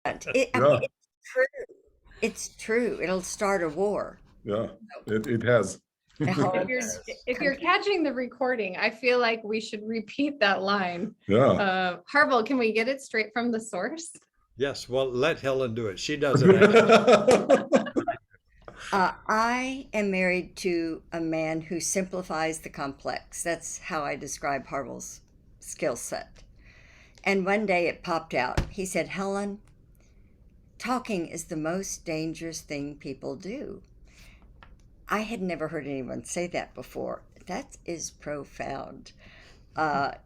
I mean, Yeah, it's true. It's true. It'll start a war. yeah, it has. A If whole you're if you're country. catching the recording, I feel like we should repeat that line. Yeah. Harville, can we get it straight from the source? Yes, well, let Helen do it. She does it. I am married to a man who simplifies the complex. That's how I describe Harville's skill set. And one day it popped out. He said, Helen, talking is the most dangerous thing people do. I had never heard anyone say that before. That is profound.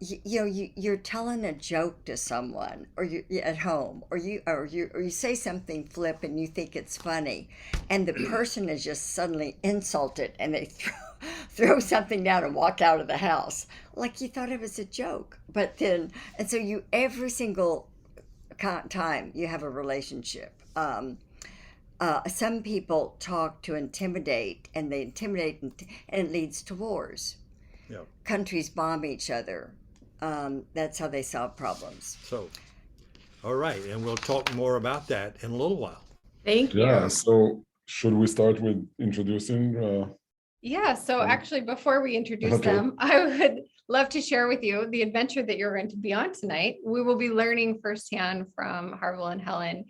You're telling a joke to someone, or you at home, or you say something flip and you think it's funny, and the person is just suddenly insulted and they throw something down and walk out of the house like you thought it was a joke. But then, and so you every single time you have a relationship. Some people talk to intimidate, and they intimidate, and it leads to wars. Yeah. Countries bomb each other. That's how they solve problems. So, all right, and we'll talk more about that in a little while. Thank you. Yeah, so should we start with introducing? Yeah, so actually, before we introduce Okay. them, I would love to share with you the adventure that you're going to be on tonight. We will be learning firsthand from Harville and Helen,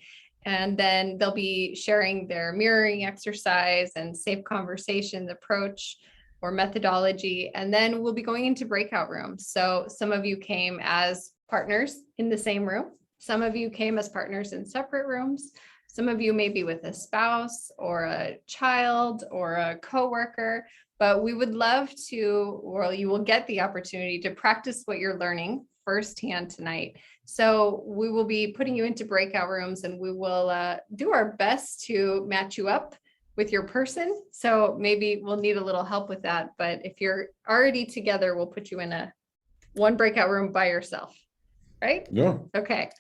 and then they'll be sharing their mirroring exercise and safe conversations approach or methodology, and then we'll be going into breakout rooms. So some of you came as partners in the same room. Some of you came as partners in separate rooms. Some of you may be with a spouse or a child or a coworker, but we would love to, or you will get the opportunity to practice what you're learning firsthand tonight. So we will be putting you into breakout rooms, and we will do our best to match you up with your person. So maybe we'll need a little help with that, but if you're already together, we'll put you in one breakout room by yourself, right? Yeah, Okay.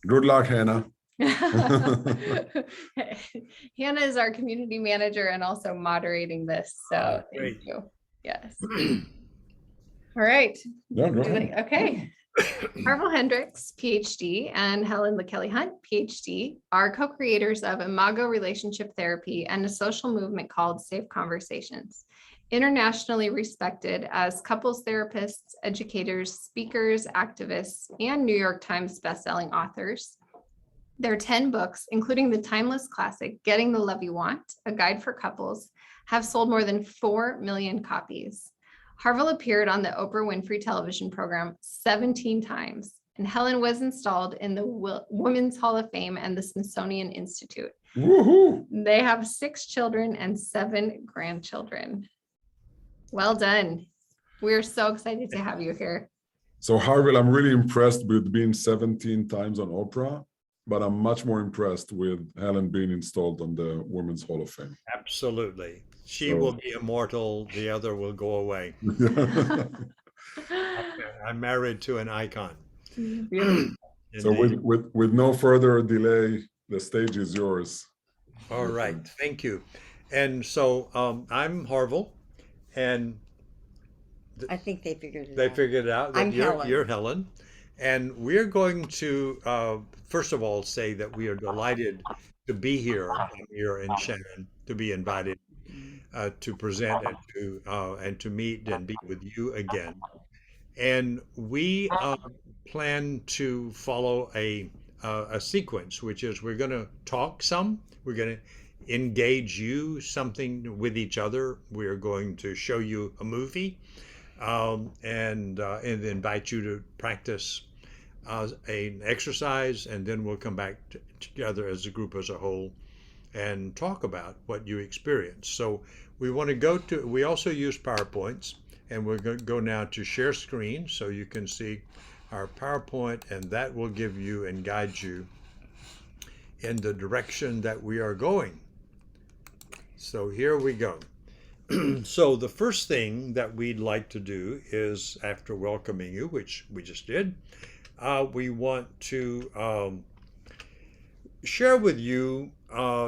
good luck, Hannah. Hannah is our community manager and also moderating this. So Great. thank you. Yes. All right. Yeah, go ahead. Okay. Harville Hendrix, PhD, and Helen LaKelly Hunt, PhD, are co-creators of Imago Relationship Therapy and a social movement called Safe Conversations. Internationally respected as couples therapists, educators, speakers, activists, and New York Times bestselling authors. Their 10 books, including the timeless classic, Getting the Love You Want, a guide for couples, have sold more than 4 million copies. Harville appeared on the Oprah Winfrey television program 17 times, and Helen was installed in the Women's Hall of Fame and the Smithsonian Institute. Woohoo! They have 6 children and 7 grandchildren. Well done. We're so excited to have you here. So Harville, I'm really impressed with being 17 times on Oprah, but I'm much more impressed with Helen being installed on the Women's Hall of Fame. Absolutely. She So- will be immortal, the other will go away. I'm married to an icon. So Indeed. with no further delay, the stage is yours. All right, thank you. And so I'm Harville, and I think they figured it they out. figured out that I'm Helen. you're Helen. And we're going to, first of all, say that we are delighted to be here, Amir and Shannon, to be invited to present and to meet and be with you again. And we plan to follow a sequence, which is we're going to talk some, we're going to engage you something with each other, we're going to show you a movie, and invite you to practice an exercise, and then we'll come back together as a group as a whole and talk about what you experienced. So we want to we also use PowerPoints, and we're going to go now to share screen so you can see our PowerPoint, and that will give you and guide you in the direction that we are going. So here we go. So the first thing that we'd like to do is, after welcoming you, which we just did, we want to share with you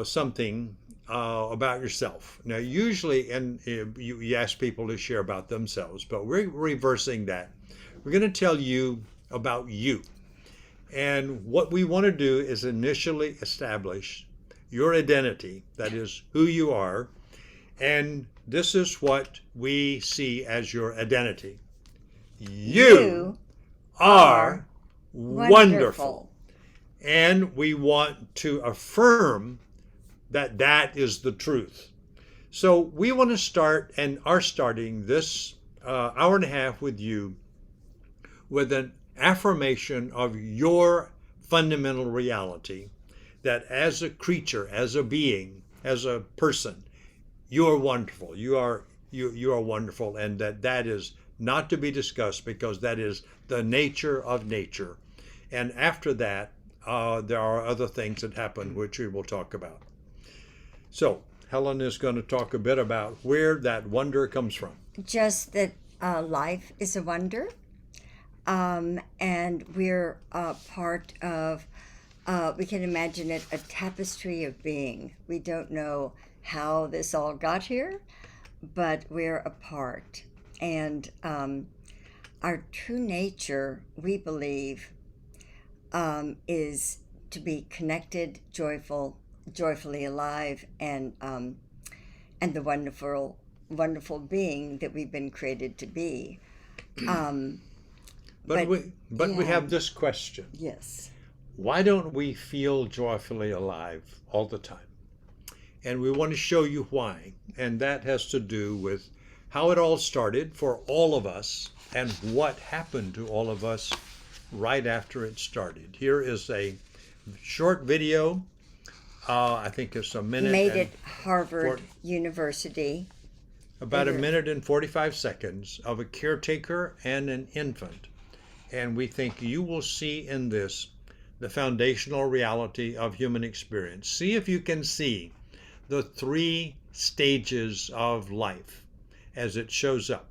something about yourself. Now, usually, and you ask people to share about themselves, but we're reversing that. We're going to tell you about you. And what we want to do is initially establish your identity, that is who you are. And this is what we see as your identity. You are wonderful. And we want to affirm that that is the truth. So we want to start and are starting this hour and a half with you with an affirmation of your fundamental reality, that as a creature, as a being, as a person, you are wonderful. You are wonderful, and that is not to be discussed because that is the nature of nature. And after that, there are other things that happen which we will talk about. So Helen is going to talk a bit about where that wonder comes from. Just that life is a wonder, and we're part of, we can imagine it, a tapestry of being. We don't know how this all got here, but we're a part. And our true nature, we believe, is to be connected, joyfully alive, and the wonderful being that we've been created to be. But we have this question. Yes. Why don't we feel joyfully alive all the time? And we want to show you why. And that has to do with how it all started for all of us and what happened to all of us right after it started. Here is a short video. I think it's a minute. Made at Harvard University. About a minute and 45 seconds of a caretaker and an infant. And we think you will see in this the foundational reality of human experience. See if you can see the 3 stages of life as it shows up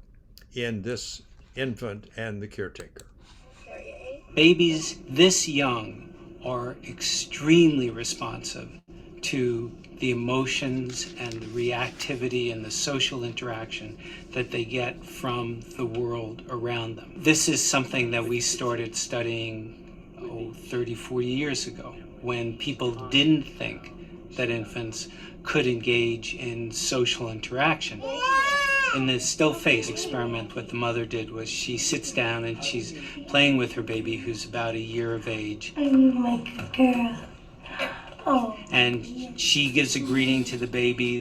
in this infant and the caretaker. Babies this young are extremely responsive to the emotions and the reactivity and the social interaction that they get from the world around them. This is something that we started studying 30, 40 years ago, when people didn't think that infants could engage in social interaction. In the still face experiment, what the mother did was she sits down and she's playing with her baby who's about a year of age. I'm like a girl. Oh. And she gives a greeting to the baby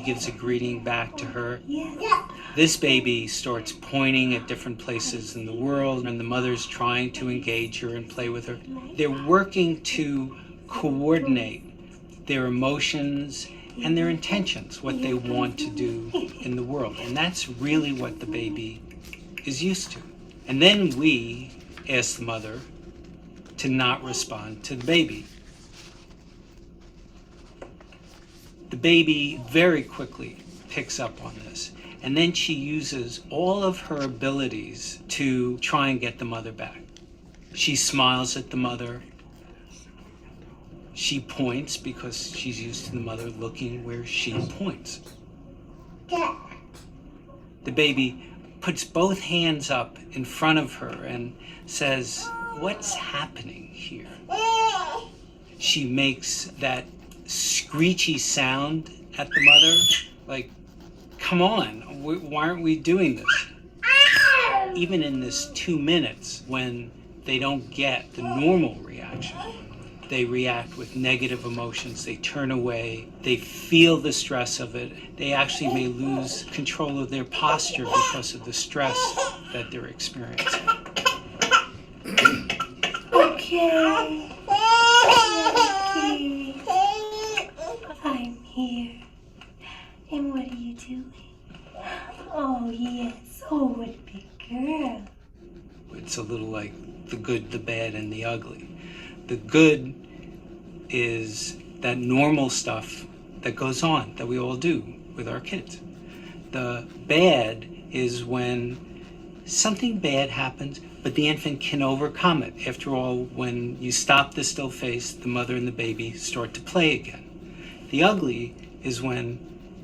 gives a greeting back to her. Yeah. This baby starts pointing at different places in the world, and the mother's trying to engage her and play with her. They're working to coordinate their emotions and their intentions, what they want to do in the world. And that's really what the baby is used to. And then we ask the mother to not respond to the baby. The baby very quickly picks up on this. And then she uses all of her abilities to try and get the mother back. She smiles at the mother. She points because she's used to the mother looking where she points. The baby puts both hands up in front of her and says, "What's happening here?" She makes that screechy sound at the mother, like, "Come on, why aren't we doing this?" Even in this 2 minutes, when they don't get the normal reaction, they react with negative emotions, they turn away, they feel the stress of it. They actually may lose control of their posture because of the stress that they're experiencing. Okay. I'm here. And what are you doing? Oh, yes. Oh, what a big girl. It's a little like the good, the bad, and the ugly. The good is that normal stuff that goes on, that we all do with our kids. The bad is when something bad happens, but the infant can overcome it. After all, when you stop the still face, the mother and the baby start to play again. The ugly is when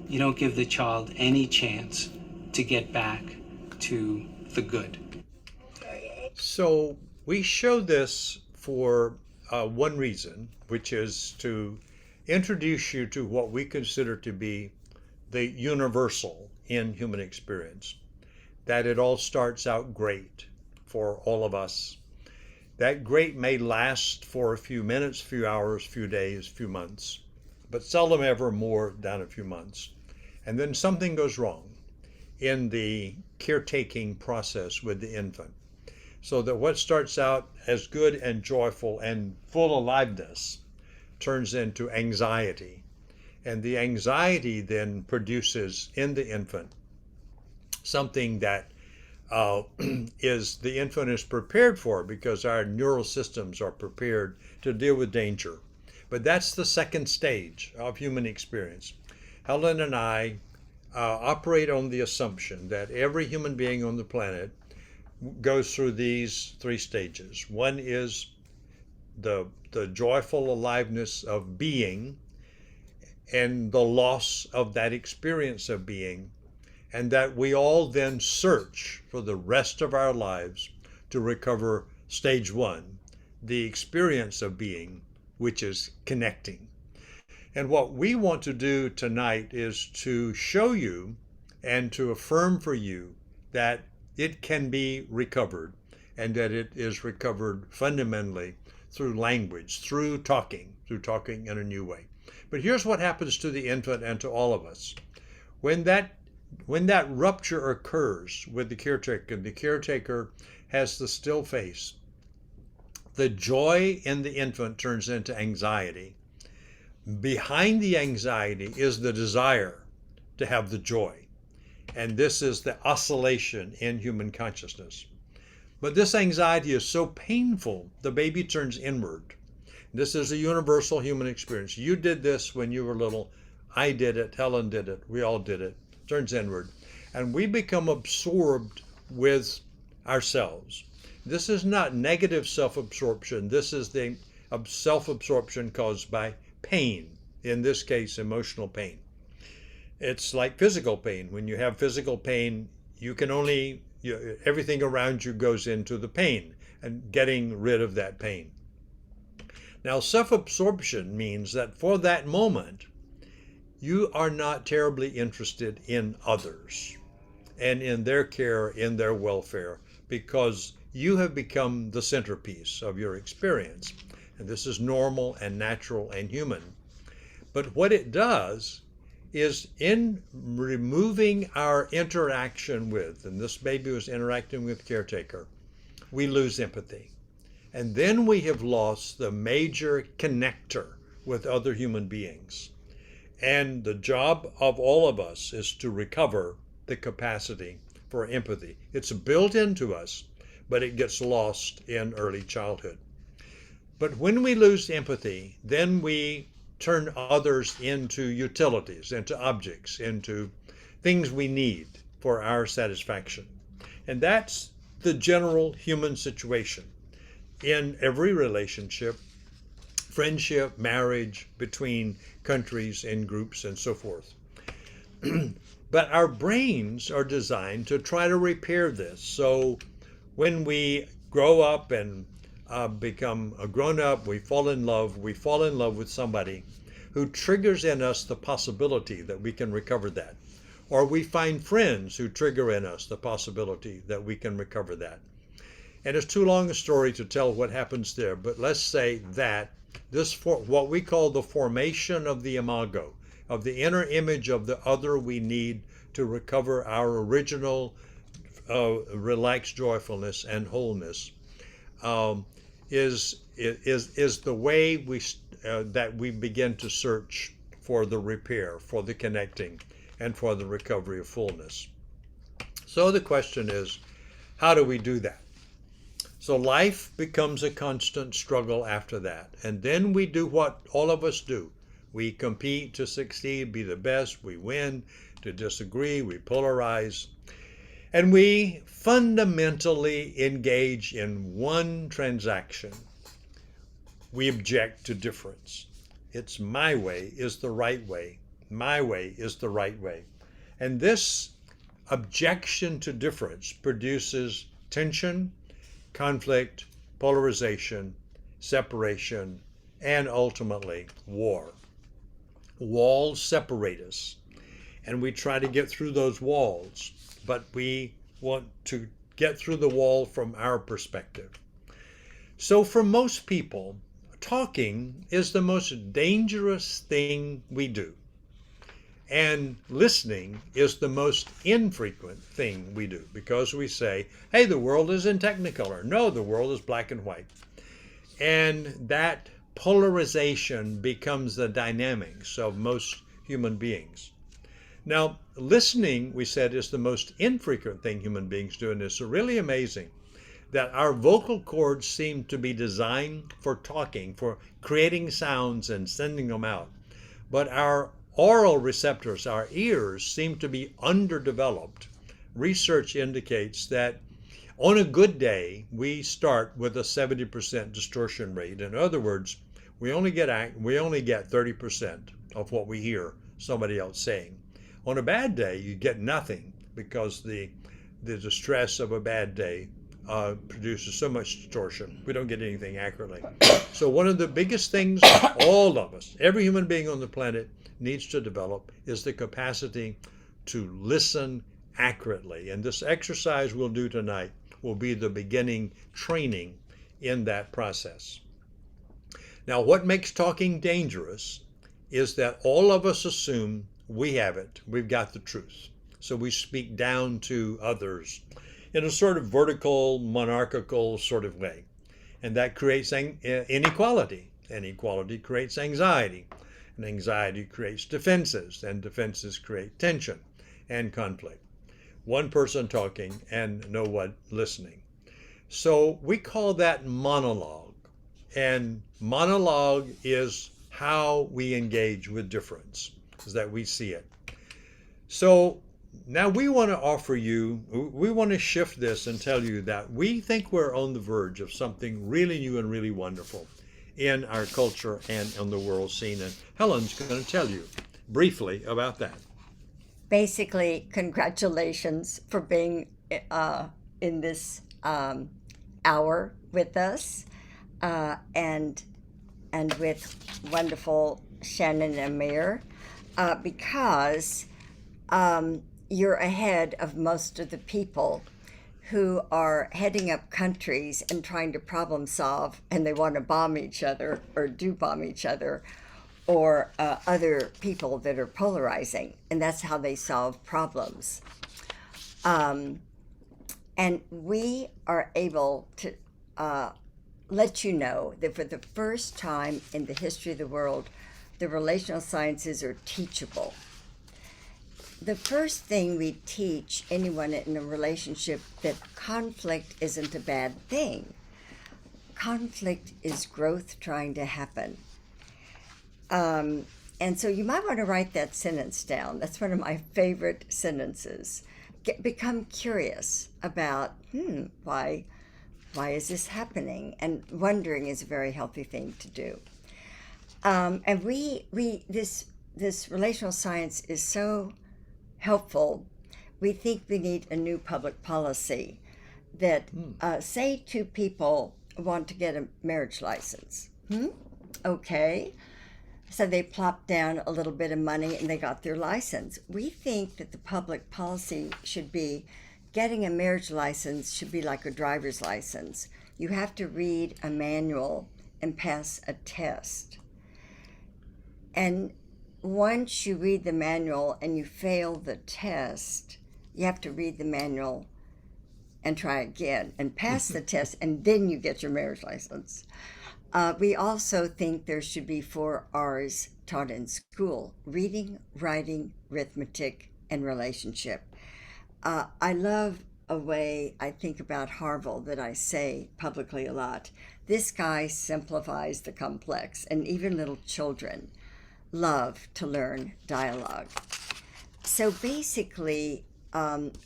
you don't give the child any chance to get back to the good. So we show this for one reason, which is to introduce you to what we consider to be the universal in human experience, that it all starts out great for all of us. That great may last for a few minutes, few hours, few days, few months, but seldom ever more than a few months. And then something goes wrong in the caretaking process with the infant, so that what starts out as good and joyful and full aliveness turns into anxiety. And the anxiety then produces in the infant something that is the infant is prepared for, because our neural systems are prepared to deal with danger. But that's the second stage of human experience. Helen and I operate on the assumption that every human being on the planet goes through these three stages. One is the joyful aliveness of being and the loss of that experience of being, and that we all then search for the rest of our lives to recover stage one, the experience of being, which is connecting. And what we want to do tonight is to show you and to affirm for you that it can be recovered, and that it is recovered fundamentally through language, through talking in a new way. But here's what happens to the infant and to all of us. When that rupture occurs with the caretaker has the still face, the joy in the infant turns into anxiety. Behind the anxiety is the desire to have the joy. And this is the oscillation in human consciousness. But this anxiety is so painful, the baby turns inward. This is a universal human experience. You did this when you were little. I did it. Helen did it. We all did it. Turns inward. And we become absorbed with ourselves. This is not negative self-absorption. This is the self-absorption caused by pain, in this case, emotional pain. It's like physical pain. When you have physical pain, you can only, everything around you goes into the pain and getting rid of that pain. Now, self-absorption means that for that moment, you are not terribly interested in others and in their care, in their welfare, because you have become the centerpiece of your experience. And this is normal and natural and human. But what it does is, in removing our interaction with, and this baby was interacting with caretaker, we lose empathy. And then we have lost the major connector with other human beings. And the job of all of us is to recover the capacity for empathy. It's built into us, but it gets lost in early childhood. But when we lose empathy, then we turn others into utilities, into objects, into things we need for our satisfaction. And that's the general human situation in every relationship, friendship, marriage, between countries and groups and so forth. But our brains are designed to try to repair this. So when we grow up and become a grown-up, we fall in love with somebody who triggers in us the possibility that we can recover that. Or we find friends who trigger in us the possibility that we can recover that. And it's too long a story to tell what happens there, but let's say that what we call the formation of the imago, of the inner image of the other we need to recover our original relaxed joyfulness and wholeness, is the way that we begin to search for the repair, for the connecting, and for the recovery of fullness. So the question is, how do we do that? So life becomes a constant struggle after that. And then we do what all of us do. We compete to succeed, be the best, we win, to disagree, we polarize. And we fundamentally engage in one transaction. We object to difference. It's my way is the right way. My way is the right way. And this objection to difference produces tension, conflict, polarization, separation, and ultimately war. Walls separate us, and we try to get through those walls, but we want to get through the wall from our perspective. So for most people, talking is the most dangerous thing we do. And listening is the most infrequent thing we do, because we say, hey, the world is in Technicolor. No, the world is black and white. And that polarization becomes the dynamics of most human beings. Now, listening, we said, is the most infrequent thing human beings do, and it's really amazing that our vocal cords seem to be designed for talking, for creating sounds and sending them out. But our oral receptors, our ears, seem to be underdeveloped. Research indicates that on a good day, we start with a 70% distortion rate. In other words, we only get 30% of what we hear somebody else saying. On a bad day, you get nothing, because the distress of a bad day produces so much distortion. We don't get anything accurately. So one of the biggest things all of us, every human being on the planet, needs to develop is the capacity to listen accurately. And this exercise we'll do tonight will be the beginning training in that process. Now, what makes talking dangerous is that all of us assume we have it. We've got the truth. So we speak down to others in a sort of vertical, monarchical sort of way. And that creates inequality. Inequality creates anxiety. And anxiety creates defenses. And defenses create tension and conflict. One person talking and no one listening. So we call that monologue. And monologue is how we engage with difference, is that we see it. So now we want to offer you, we want to shift this and tell you that we think we're on the verge of something really new and really wonderful in our culture and on the world scene. And Helen's going to tell you briefly about that. Basically, congratulations for being in this hour with us, and with wonderful Shannon and Amir, because you're ahead of most of the people who are heading up countries and trying to problem solve, and they want to bomb each other or do bomb each other, or other people that are polarizing, and that's how they solve problems. And we are able to let you know that for the first time in the history of the world, the relational sciences are teachable. The first thing we teach anyone in a relationship, that conflict isn't a bad thing. Conflict is growth trying to happen. And so you might want to write that sentence down. That's one of my favorite sentences. Become curious about, why is this happening? And wondering is a very healthy thing to do. And this relational science is so helpful. We think we need a new public policy that, say two people want to get a marriage license. Okay. So they plopped down a little bit of money and they got their license. We think that the public policy should be, getting a marriage license should be like a driver's license. You have to read a manual and pass a test. And once you read the manual and you fail the test, you have to read the manual and try again and pass the test, and then you get your marriage license. We also think there should be 4 R's taught in school: reading, writing, arithmetic, and relationship. I love a way I think about Harville that I say publicly a lot. This guy simplifies the complex, and even little children love to learn dialogue. So basically,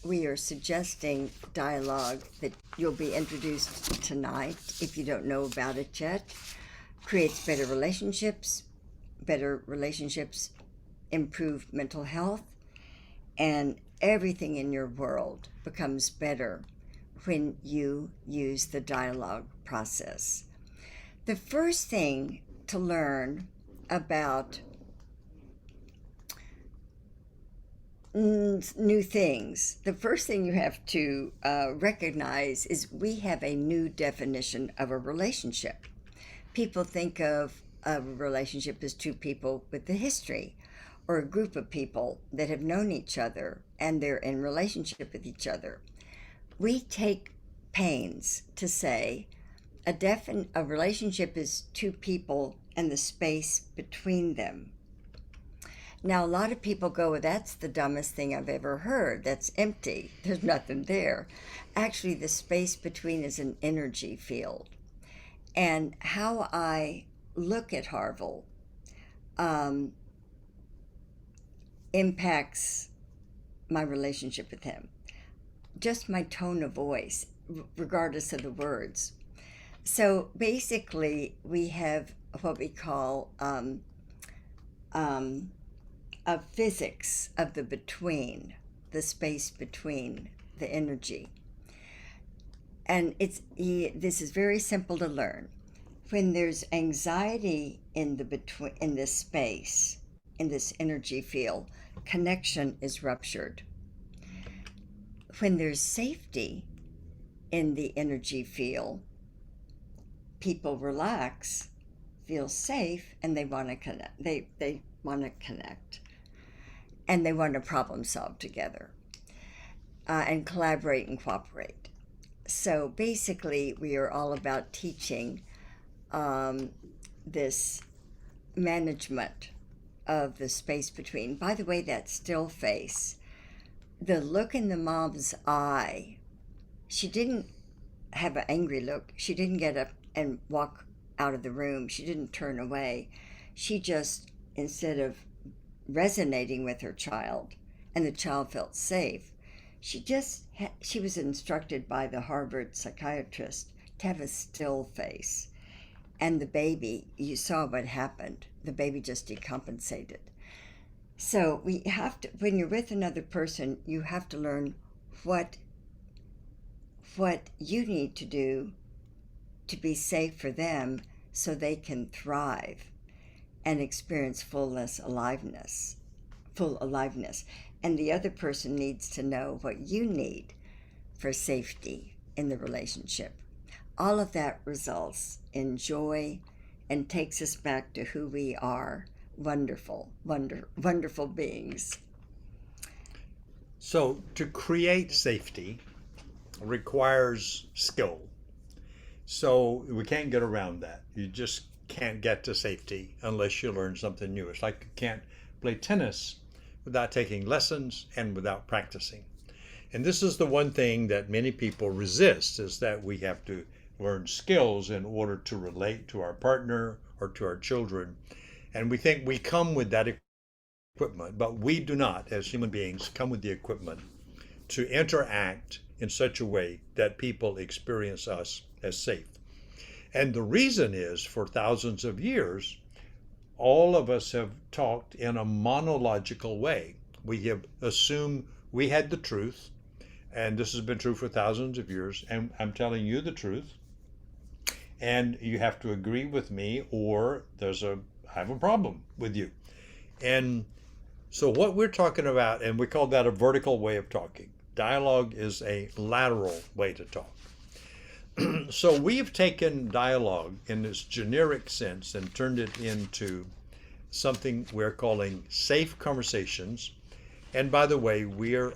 we are suggesting dialogue that you'll be introduced tonight, if you don't know about it yet. Creates better relationships improve mental health, and everything in your world becomes better when you use the dialogue process. The first thing to learn about new things, the first thing you have to recognize is we have a new definition of a relationship. People think of a relationship as two people with a history, or a group of people that have known each other and they're in relationship with each other. We take pains to say a relationship is two people and the space between them. Now, a lot of people go, well, that's the dumbest thing I've ever heard. That's empty. There's nothing there. Actually, the space between is an energy field. And how I look at Harville impacts my relationship with him. Just my tone of voice, regardless of the words. So basically, we have what we call a physics of the between, the space between, the energy. And this is very simple to learn. When there's anxiety in this space, in this energy field, connection is ruptured. When there's safety in the energy field, people relax, feel safe, and they want to connect. They want to connect, and they want to problem solve together, and collaborate and cooperate. So basically, we are all about teaching this management of the space between. By the way, that still face, the look in the mom's eye, she didn't have an angry look. She didn't get up and walk out of the room. She didn't turn away. She just, instead of resonating with her child, and the child felt safe, she was instructed by the Harvard psychiatrist to have a still face. And the baby, you saw what happened. The baby just decompensated. So we have to, when you're with another person, you have to learn what you need to do to be safe for them so they can thrive and experience full aliveness. And the other person needs to know what you need for safety in the relationship. All of that results in joy and takes us back to who we are, wonderful beings. So to create safety requires skill. So we can't get around that. You just can't get to safety unless you learn something new. It's like you can't play tennis without taking lessons and without practicing. And this is the one thing that many people resist, is that we have to learn skills in order to relate to our partner or to our children. And we think we come with that equipment, but we do not, as human beings, come with the equipment to interact in such a way that people experience us as safe. And the reason is, for thousands of years, all of us have talked in a monological way. We have assumed we had the truth, and this has been true for thousands of years, and I'm telling you the truth, and you have to agree with me, or I have a problem with you. And so what we're talking about, and we call that a vertical way of talking. Dialogue is a lateral way to talk. So we've taken dialogue in this generic sense and turned it into something we're calling safe conversations. And by the way,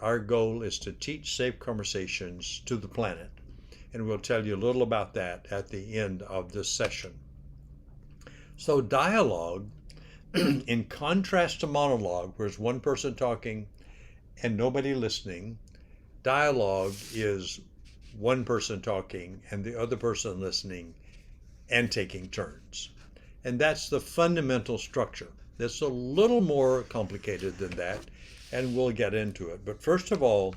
our goal is to teach safe conversations to the planet. And we'll tell you a little about that at the end of this session. So dialogue, in contrast to monologue, where it's one person talking and nobody listening, dialogue is one person talking and the other person listening and taking turns. And that's the fundamental structure. That's a little more complicated than that, and we'll get into it. But first of all,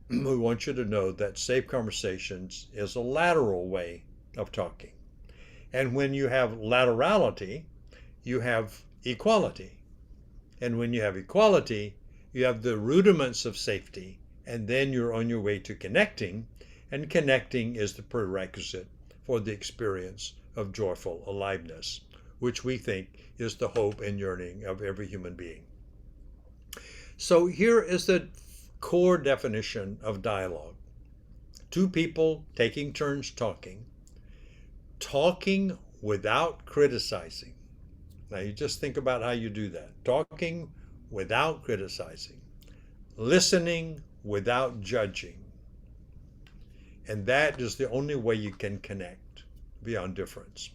we want you to know that safe conversations is a lateral way of talking. And when you have laterality, you have equality. And when you have equality, you have the rudiments of safety, and then you're on your way to connecting, and connecting is the prerequisite for the experience of joyful aliveness, which we think is the hope and yearning of every human being. So here is the core definition of dialogue. Two people taking turns talking without criticizing. Now you just think about how you do that. Talking without criticizing, listening without judging. And that is the only way you can connect beyond difference.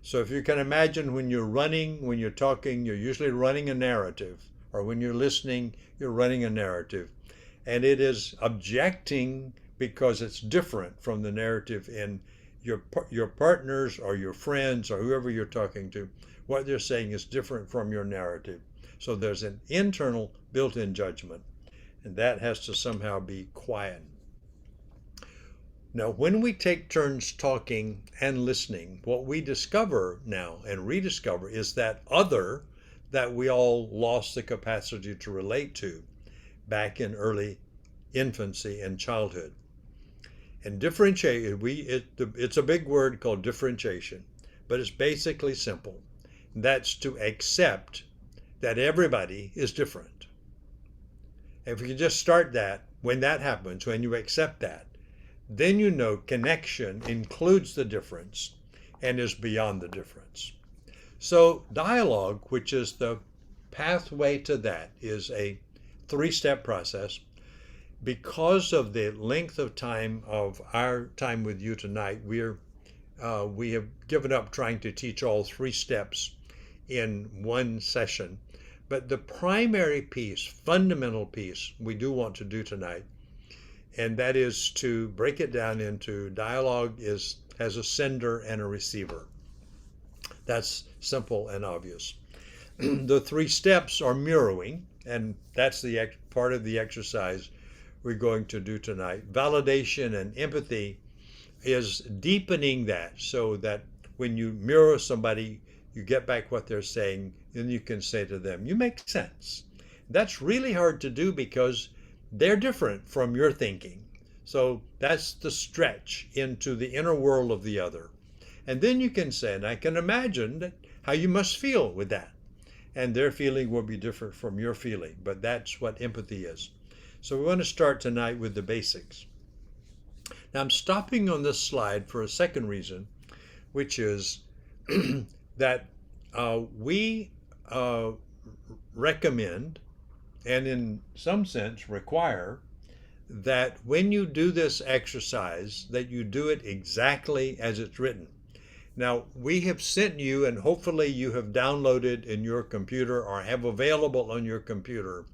So if you can imagine when you're talking, you're usually running a narrative, or when you're listening, you're running a narrative. And it is objecting because it's different from the narrative in your partners or your friends or whoever you're talking to. What they're saying is different from your narrative. So there's an internal built-in judgment, and that has to somehow be quiet. Now, when we take turns talking and listening, what we discover now and rediscover is that other that we all lost the capacity to relate to back in early infancy and childhood. And differentiate, it's a big word called differentiation, but it's basically simple. That's to accept that everybody is different. If you can just start that, when that happens, when you accept that, then you know connection includes the difference and is beyond the difference. So dialogue, which is the pathway to that, is a 3-step process. Because of the length of time of our time with you tonight, we have given up trying to teach all 3 steps in one session. But the primary piece, fundamental piece, we do want to do tonight, and that is to break it down into dialogue has a sender and a receiver. That's simple and obvious. The 3 steps are mirroring, and that's the part of the exercise we're going to do tonight. Validation and empathy is deepening that, so that when you mirror somebody, you get back what they're saying, and you can say to them, you make sense. That's really hard to do because they're different from your thinking. So that's the stretch into the inner world of the other. And then you can say, and I can imagine how you must feel with that. And their feeling will be different from your feeling, but that's what empathy is. So we want to start tonight with the basics. Now I'm stopping on this slide for a second reason, which is that we recommend, and in some sense require, that when you do this exercise, that you do it exactly as it's written. Now, we have sent you, and hopefully you have downloaded in your computer or have available on your computer,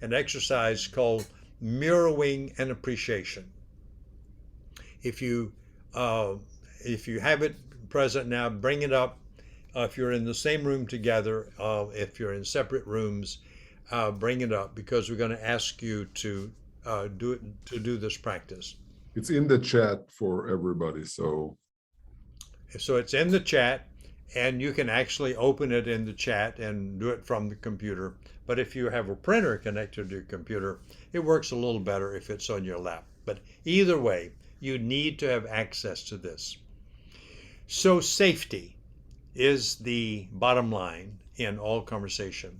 an exercise called mirroring and appreciation. If you have it present now, bring it up. If you're in the same room together, if you're in separate rooms, bring it up, because we're going to ask you to do this practice. It's in the chat for everybody, so it's in the chat, and you can actually open it in the chat and do it from the computer. But if you have a printer connected to your computer, it works a little better if it's on your lap. But either way, you need to have access to this. So safety is the bottom line in all conversation.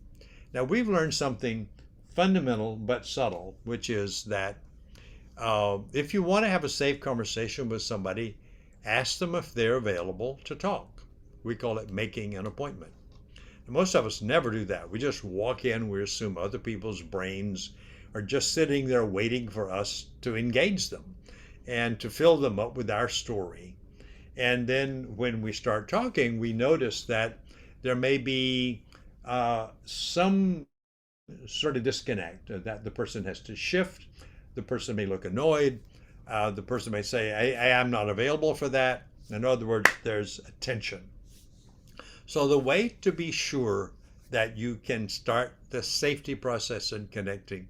Now, we've learned something fundamental but subtle, which is that if you want to have a safe conversation with somebody, ask them if they're available to talk. We call it making an appointment. And most of us never do that. We just walk in, we assume other people's brains are just sitting there waiting for us to engage them and to fill them up with our story. And then when we start talking, we notice that there may be some sort of disconnect, that the person has to shift, the person may look annoyed, the person may say, I'm not available for that. In other words, there's a tension. So the way to be sure that you can start the safety process in connecting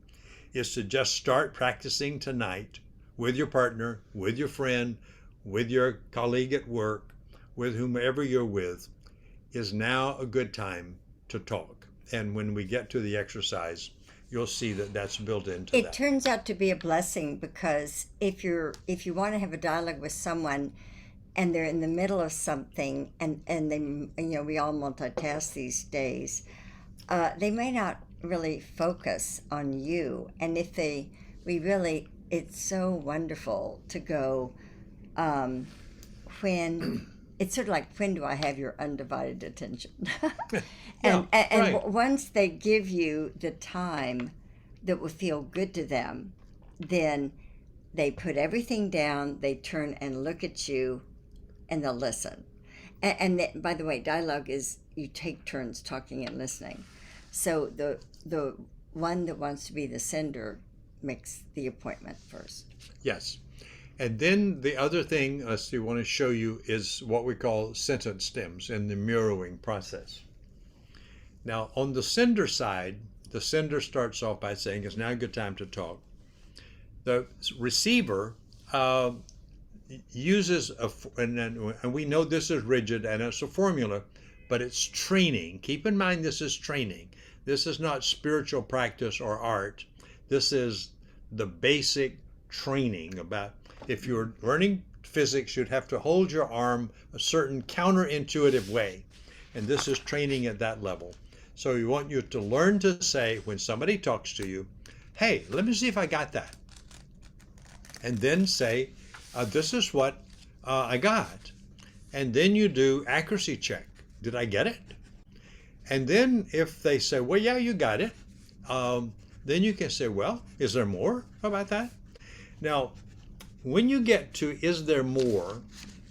is to just start practicing tonight with your partner, with your friend, with your colleague at work, with whomever you're with. Is now a good time to talk. And when we get to the exercise, you'll see that that's built into that. It turns out to be a blessing, because if you want to have a dialogue with someone, and they're in the middle of something, and they, we all multitask these days, they may not really focus on you. And if it's so wonderful to go, when it's sort of like, when do I have your undivided attention? and right. Once they give you the time that will feel good to them, then they put everything down, they turn and look at you, and they'll listen. By the way, dialogue is you take turns talking and listening. So the one that wants to be the sender makes the appointment first. Yes. And then the other thing I want to show you is what we call sentence stems in the mirroring process. Now, on the sender side, the sender starts off by saying, it's now a good time to talk. The receiver uses, and we know this is rigid and it's a formula, but it's training. Keep in mind, this is training. This is not spiritual practice or art. This is the basic training about, if you're learning physics, you'd have to hold your arm a certain counterintuitive way. And this is training at that level. So we want you to learn to say, when somebody talks to you, hey, let me see if I got that. And then say, this is what I got. And then you do accuracy check. Did I get it? And then if they say, well, yeah, you got it, then you can say, well, is there more about that? Now, when you get to is there more,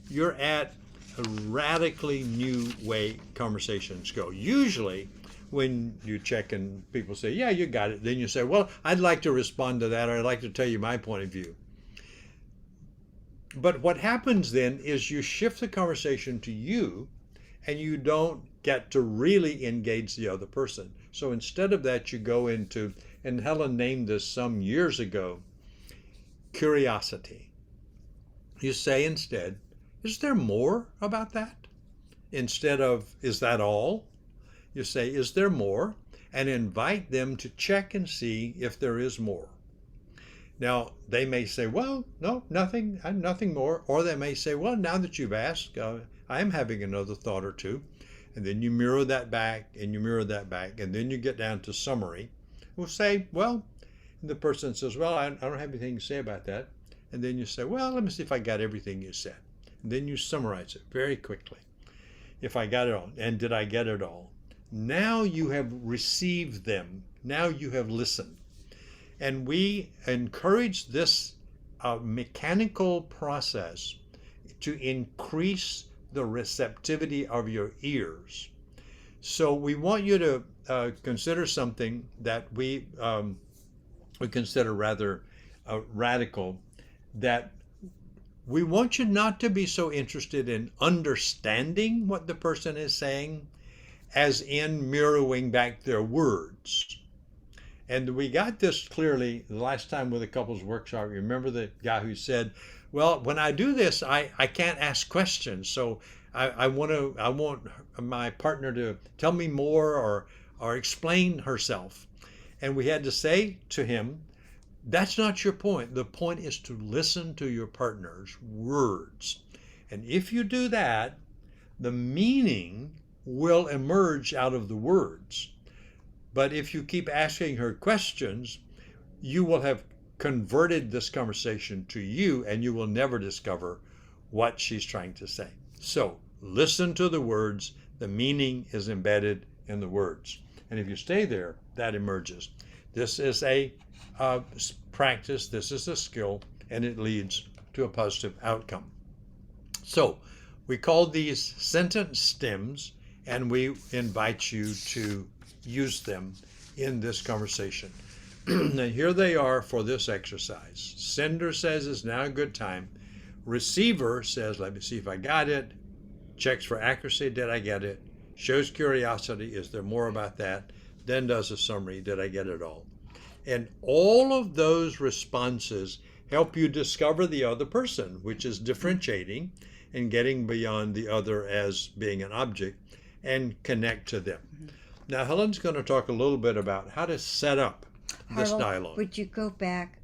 you're at a radically new way conversations go. Usually, when you check and people say, yeah, you got it, then you say, well, I'd like to respond to that, or I'd like to tell you my point of view. But what happens then is you shift the conversation to you, and you don't get to really engage the other person. So instead of that, you go into, and Helen named this some years ago, curiosity. You say instead, is there more about that? Instead of, is that all? You say, is there more? And invite them to check and see if there is more. Now, they may say, well, no, nothing more. Or they may say, well, now that you've asked, I am having another thought or two. And then you mirror that back, and you mirror that back, and then you get down to summary. We'll say, well, and the person says, well, I don't have anything to say about that. And then you say, well, let me see if I got everything you said. And then you summarize it very quickly. If I got it all, and did I get it all? Now you have received them. Now you have listened. And we encourage this mechanical process to increase the receptivity of your ears. So we want you to consider something that we consider rather radical, that we want you not to be so interested in understanding what the person is saying as in mirroring back their words. And we got this clearly the last time with a couples workshop. Remember the guy who said, well, when I do this, I can't ask questions. So I want my partner to tell me more or explain herself. And we had to say to him, that's not your point. The point is to listen to your partner's words. And if you do that, the meaning will emerge out of the words. But if you keep asking her questions, you will have converted this conversation to you, and you will never discover what she's trying to say. So listen to the words. The meaning is embedded in the words. And if you stay there, that emerges. This is a practice, this is a skill, and it leads to a positive outcome. So we call these sentence stems, and we invite you to use them in this conversation. Now here they are for this exercise. Sender says it's now a good time. Receiver says, let me see if I got it. Checks for accuracy, did I get it? Shows curiosity, is there more about that? Then does a summary, did I get it all? And all of those responses help you discover the other person, which is differentiating and getting beyond the other as being an object, and connect to them. Now, Helen's going to talk a little bit about how to set up this Harville, dialogue. would you go back?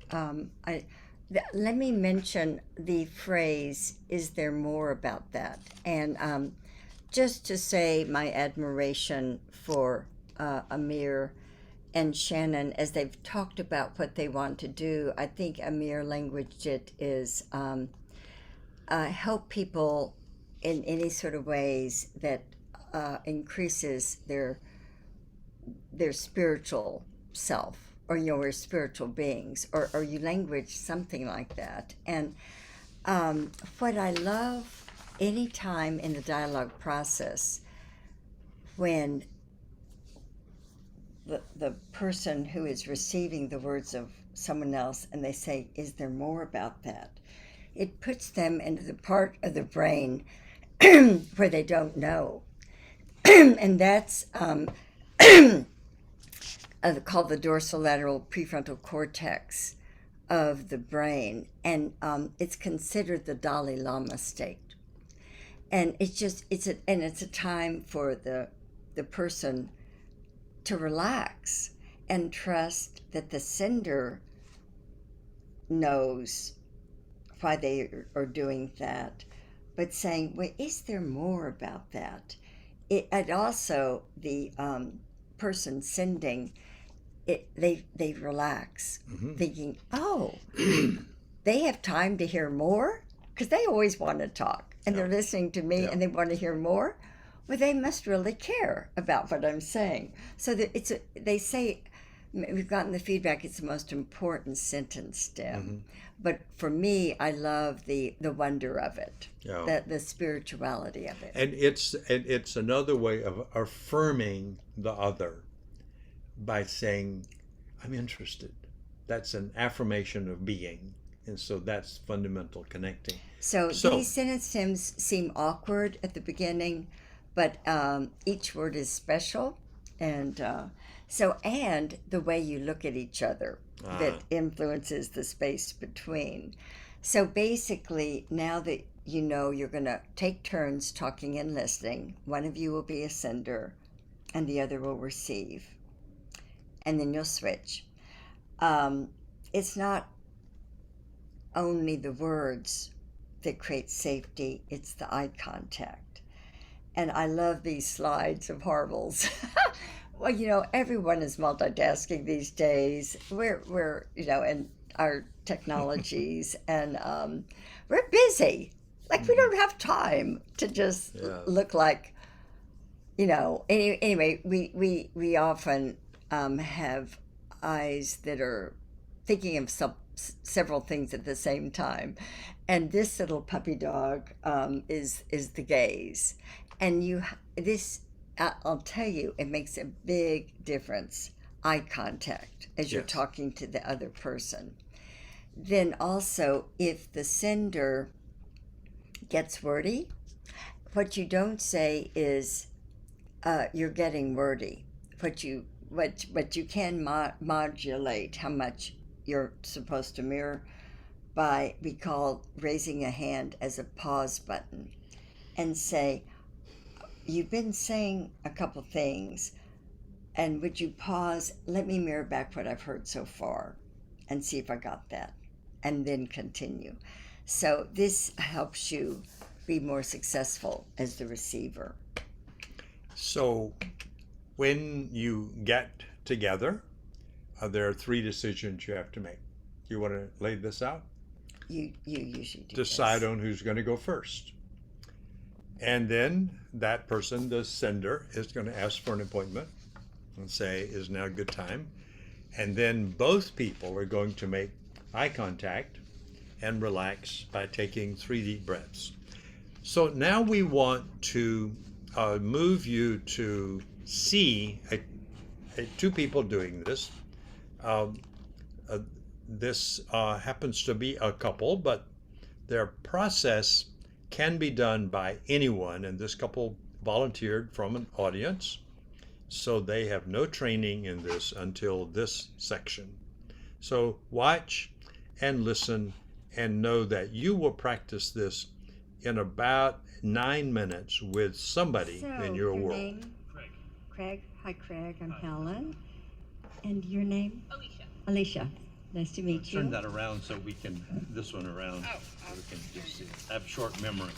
Let me mention the phrase, is there more about that? And just to say my admiration for Amir and Shannon as they've talked about what they want to do. I think Amir languaged it is help people in any sort of ways that increases their spiritual self, or we're spiritual beings, or you language something like that. And what I love anytime in the dialogue process, when the person who is receiving the words of someone else and they say, is there more about that? It puts them into the part of the brain where they don't know. And that's called the dorsolateral prefrontal cortex of the brain. And it's considered the Dalai Lama state. And it's a time for the person to relax and trust that the sender knows why they are doing that, but saying, well, is there more about that? And also the person sending it, they relax, thinking, oh, they have time to hear more, because they always want to talk, and they're listening to me, and they want to hear more. Well, they must really care about what I'm saying. So that they say, we've gotten the feedback, it's the most important sentence stem. But for me, I love the wonder of it, the spirituality of it. And it's another way of affirming the other by saying, I'm interested. That's an affirmation of being. And so that's fundamental connecting. So these sentence stems seem awkward at the beginning, but each word is special. And and the way you look at each other that influences the space between. So basically, now that you know you're going to take turns talking and listening, one of you will be a sender and the other will receive. And then you'll switch. It's not only the words that create safety, it's the eye contact. And I love these slides of Harville's. Well, everyone is multitasking these days. We're in our technologies, and we're busy. Like, we don't have time to just look like, Anyway, we often have eyes that are thinking of several things at the same time, and this little puppy dog is the gaze, and I'll tell you, it makes a big difference, eye contact, as you're talking to the other person. Then also, if the sender gets wordy, what you don't say is, you're getting wordy. What you can modulate how much you're supposed to mirror by, we call raising a hand as a pause button, and say, you've been saying a couple things, and would you pause, let me mirror back what I've heard so far and see if I got that, and then continue. So this helps you be more successful as the receiver. So when you get together, there are 3 decisions you have to make. You want to lay this out? You usually do. Decide on who's going to go first. And then that person, the sender, is going to ask for an appointment and say, is now a good time? And then both people are going to make eye contact and relax by taking 3 deep breaths. So now we want to move you to see 2 people doing this. This happens to be a couple, but their process can be done by anyone, and this couple volunteered from an audience, so they have no training in this until this section. So watch and listen and know that you will practice this in about 9 minutes with somebody in your world. Name? Craig. Hi, Craig. I'm Helen. And your name? Alicia. Nice to meet you. Turn that around so we can, this one around, so we can just see it. I have short memory.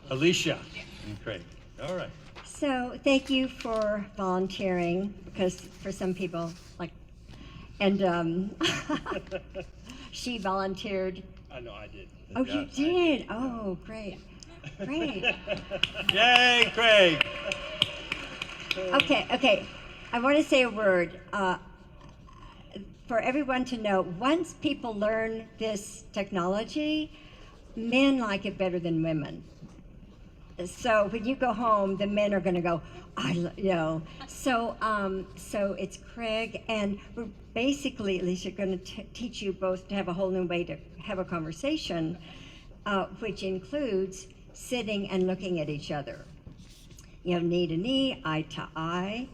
Alicia and Craig. All right. So thank you for volunteering, because for some people, like, and she volunteered. I know I did. Oh, you did? Oh, great. Great. Yay, Craig. Okay. I want to say a word. For everyone to know, once people learn this technology, men like it better than women. So when you go home, the men are going to go, So it's Craig, and we're basically, Alicia, going to teach you both to have a whole new way to have a conversation, which includes sitting and looking at each other. Knee to knee, eye to eye,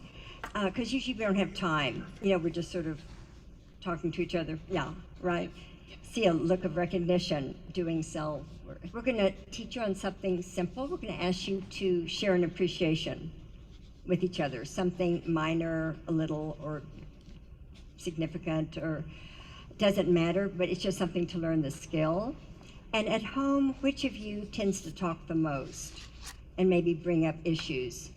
because usually we don't have time. We're just sort of talking to each other. Yeah, right. See a look of recognition, doing so. We're going to teach you on something simple. We're going to ask you to share an appreciation with each other, something minor, a little, or significant, or doesn't matter, but it's just something to learn the skill. And at home, which of you tends to talk the most and maybe bring up issues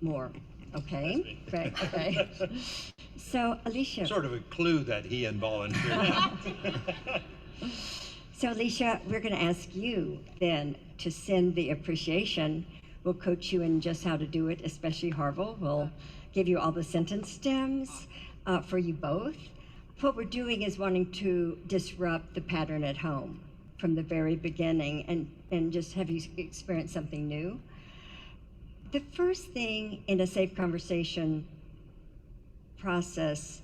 more? Okay, great, okay. So, Alicia. Sort of a clue that he involunteered. So, Alicia, we're going to ask you then to send the appreciation. We'll coach you in just how to do it, especially Harville. We'll give you all the sentence stems for you both. What we're doing is wanting to disrupt the pattern at home from the very beginning and just have you experience something new. The first thing in a safe conversation process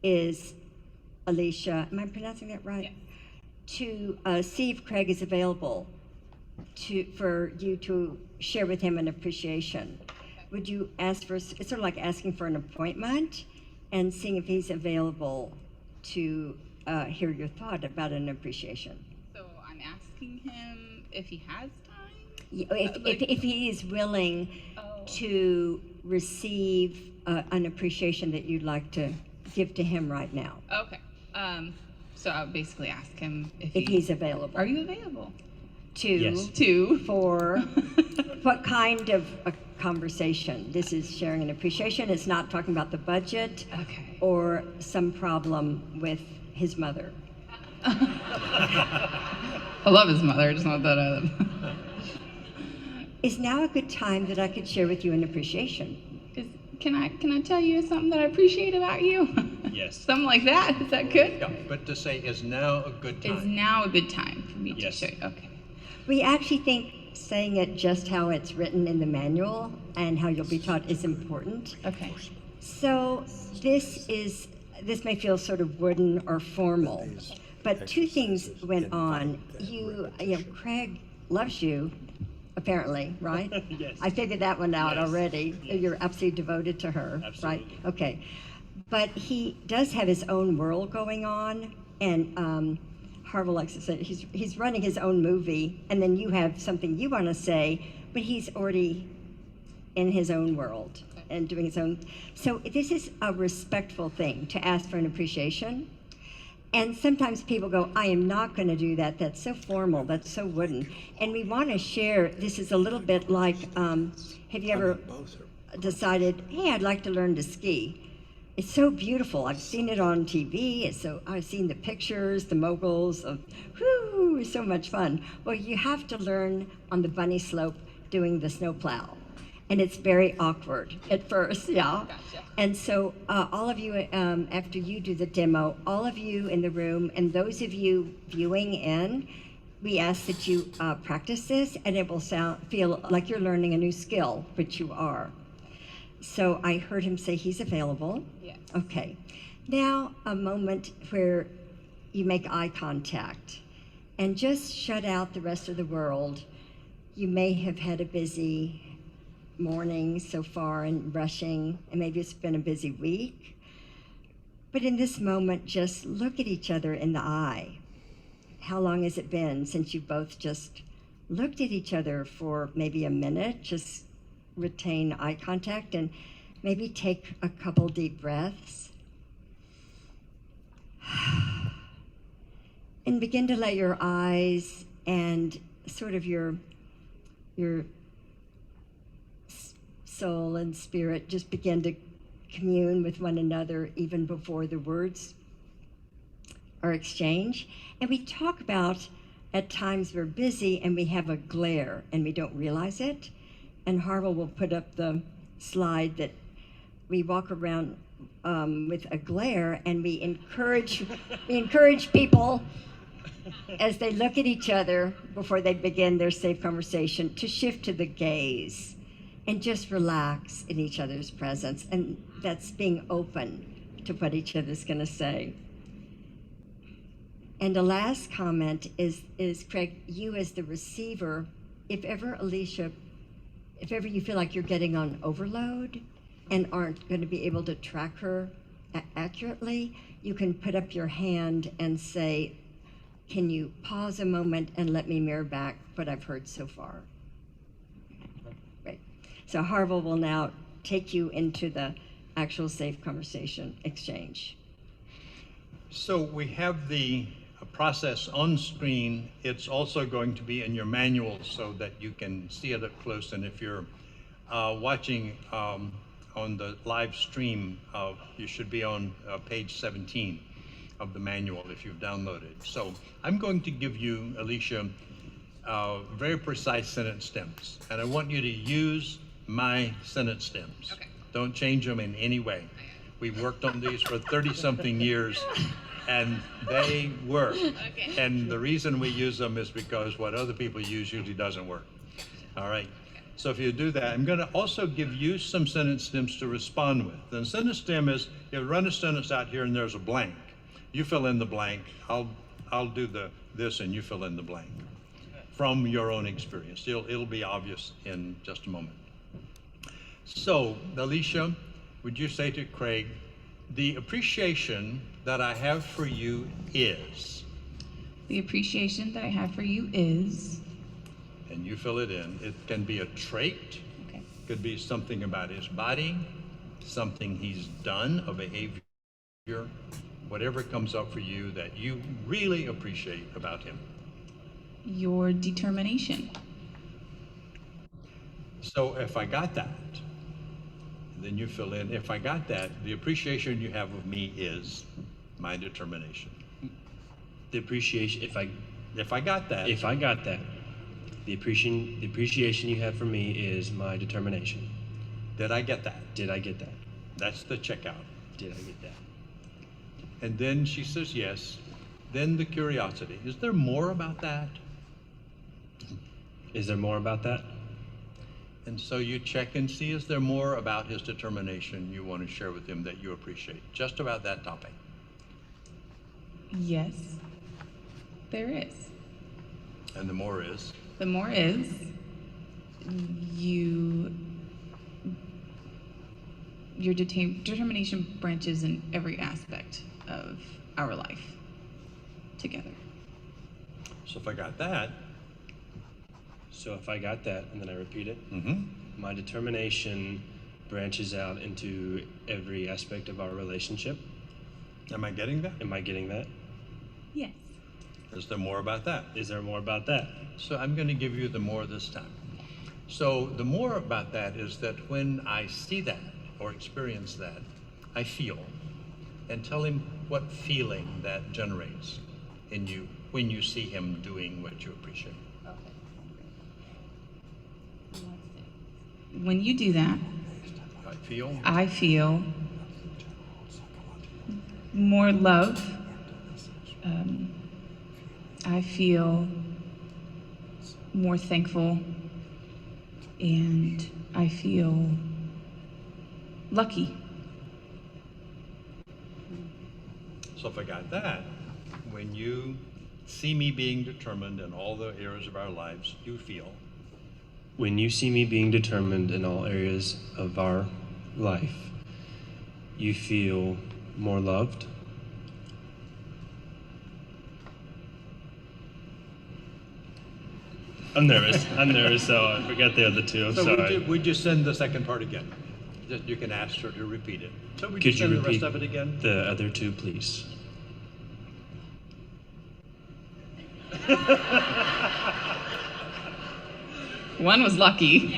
is, Alicia, am I pronouncing that right? Yeah. To see if Craig is available for you to share with him an appreciation. Would you ask for, it's sort of like asking for an appointment and seeing if he's available to hear your thought about an appreciation. So I'm asking him if he has time? If he is willing to receive an appreciation that you'd like to give to him right now. Okay. So I'll basically ask him if he's available. Are you available? Yes. For what kind of a conversation? This is sharing an appreciation. It's not talking about the budget or some problem with his mother. I love his mother, just not that Is now a good time that I could share with you an appreciation? Can I tell you something that I appreciate about you? Yes. Something like that? Is that good? Yeah, but to say is now a good time. Is now a good time for me to show you? Okay. We actually think saying it just how it's written in the manual and how you'll be taught is important. Okay. So this may feel sort of wooden or formal, but two things went on. Craig loves you, apparently, right? Yes. I figured that one out already. Yes. You're absolutely devoted to her, Absolutely. right? Okay. But he does have his own world going on, and Harville likes to say he's running his own movie, and then you have something you want to say, but he's already in his own world and doing his own. So this is a respectful thing to ask for an appreciation. And sometimes people go, I am not going to do that. That's so formal. That's so wooden. And we want to share. This is a little bit like, have you ever decided, hey, I'd like to learn to ski? It's so beautiful. I've seen it on TV. I've seen the pictures, the moguls of, it's so much fun. Well, you have to learn on the bunny slope doing the snowplow. And it's very awkward at first, yeah. Gotcha. And so all of you, after you do the demo, all of you in the room and those of you viewing in, we ask that you practice this, and it will feel like you're learning a new skill, which you are. So I heard him say he's available. Yes. Okay. Now a moment where you make eye contact and just shut out the rest of the world. You may have had a busy morning so far and rushing, and maybe it's been a busy week. But in this moment, just look at each other in the eye. How long has it been since you both just looked at each other for maybe a minute? Just retain eye contact and maybe take a couple deep breaths. And begin to let your eyes and sort of your soul and spirit just begin to commune with one another even before the words are exchanged. And we talk about at times we're busy and we have a glare and we don't realize it. And Harville will put up the slide that we walk around with a glare, and we encourage people as they look at each other before they begin their safe conversation to shift to the gaze and just relax in each other's presence. And that's being open to what each other's going to say. And the last comment is Craig, you as the receiver, if ever you feel like you're getting on overload and aren't going to be able to track her accurately, you can put up your hand and say, can you pause a moment and let me mirror back what I've heard so far? Great. So Harville will now take you into the actual safe conversation exchange. So we have the process on screen. It's also going to be in your manual so that you can see it up close. And if you're watching on the live stream, you should be on page 17 of the manual if you've downloaded. So I'm going to give you, Alicia, very precise sentence stems. And I want you to use my sentence stems. Okay. Don't change them in any way. We've worked on these for 30-something years, and they work. Okay. And the reason we use them is because what other people use usually doesn't work. All right. So if you do that, I'm going to also give you some sentence stems to respond with. The sentence stem is, you run a sentence out here and there's a blank. You fill in the blank. I'll do this and you fill in the blank from your own experience. It'll be obvious in just a moment. So, Alicia, would you say to Craig, the appreciation that I have for you is? The appreciation that I have for you is. And you fill it in. It can be a trait. Okay. Could be something about his body, something he's done, a behavior, whatever comes up for you that you really appreciate about him. Your determination. So if I got that, then you fill in, if I got that, the appreciation you have of me is my determination. The appreciation, If I got that, if I got that, the appreciation you have for me is my determination. did I get that? Did I get that? That's the checkout. Did I get that? And then she says yes. Then the curiosity. Is there more about that? Is there more about that? And so you check and see, is there more about his determination you want to share with him that you appreciate? Just about that topic. Yes, there is. And the more is? The more is your determination branches in every aspect of our life together. So if I got that, So if I got that, and then I repeat it, mm-hmm. my determination branches out into every aspect of our relationship. Am I getting that? Am I getting that? Yes. Is there more about that? Is there more about that? So I'm going to give you the more this time. So the more about that is that when I see that or experience that, I feel, and tell him what feeling that generates in you when you see him doing what you appreciate. When you do that, I feel more love. I feel more thankful, and I feel lucky. So if I got that, when you see me being determined in all the areas of our lives, you feel. When you see me being determined in all areas of our life, you feel more loved. I'm nervous, so I forgot the other two. I'm So sorry. would you send the second part again? Just, you can ask her to repeat it. So would you Could you send the repeat rest of it again? the other two, please? One was lucky.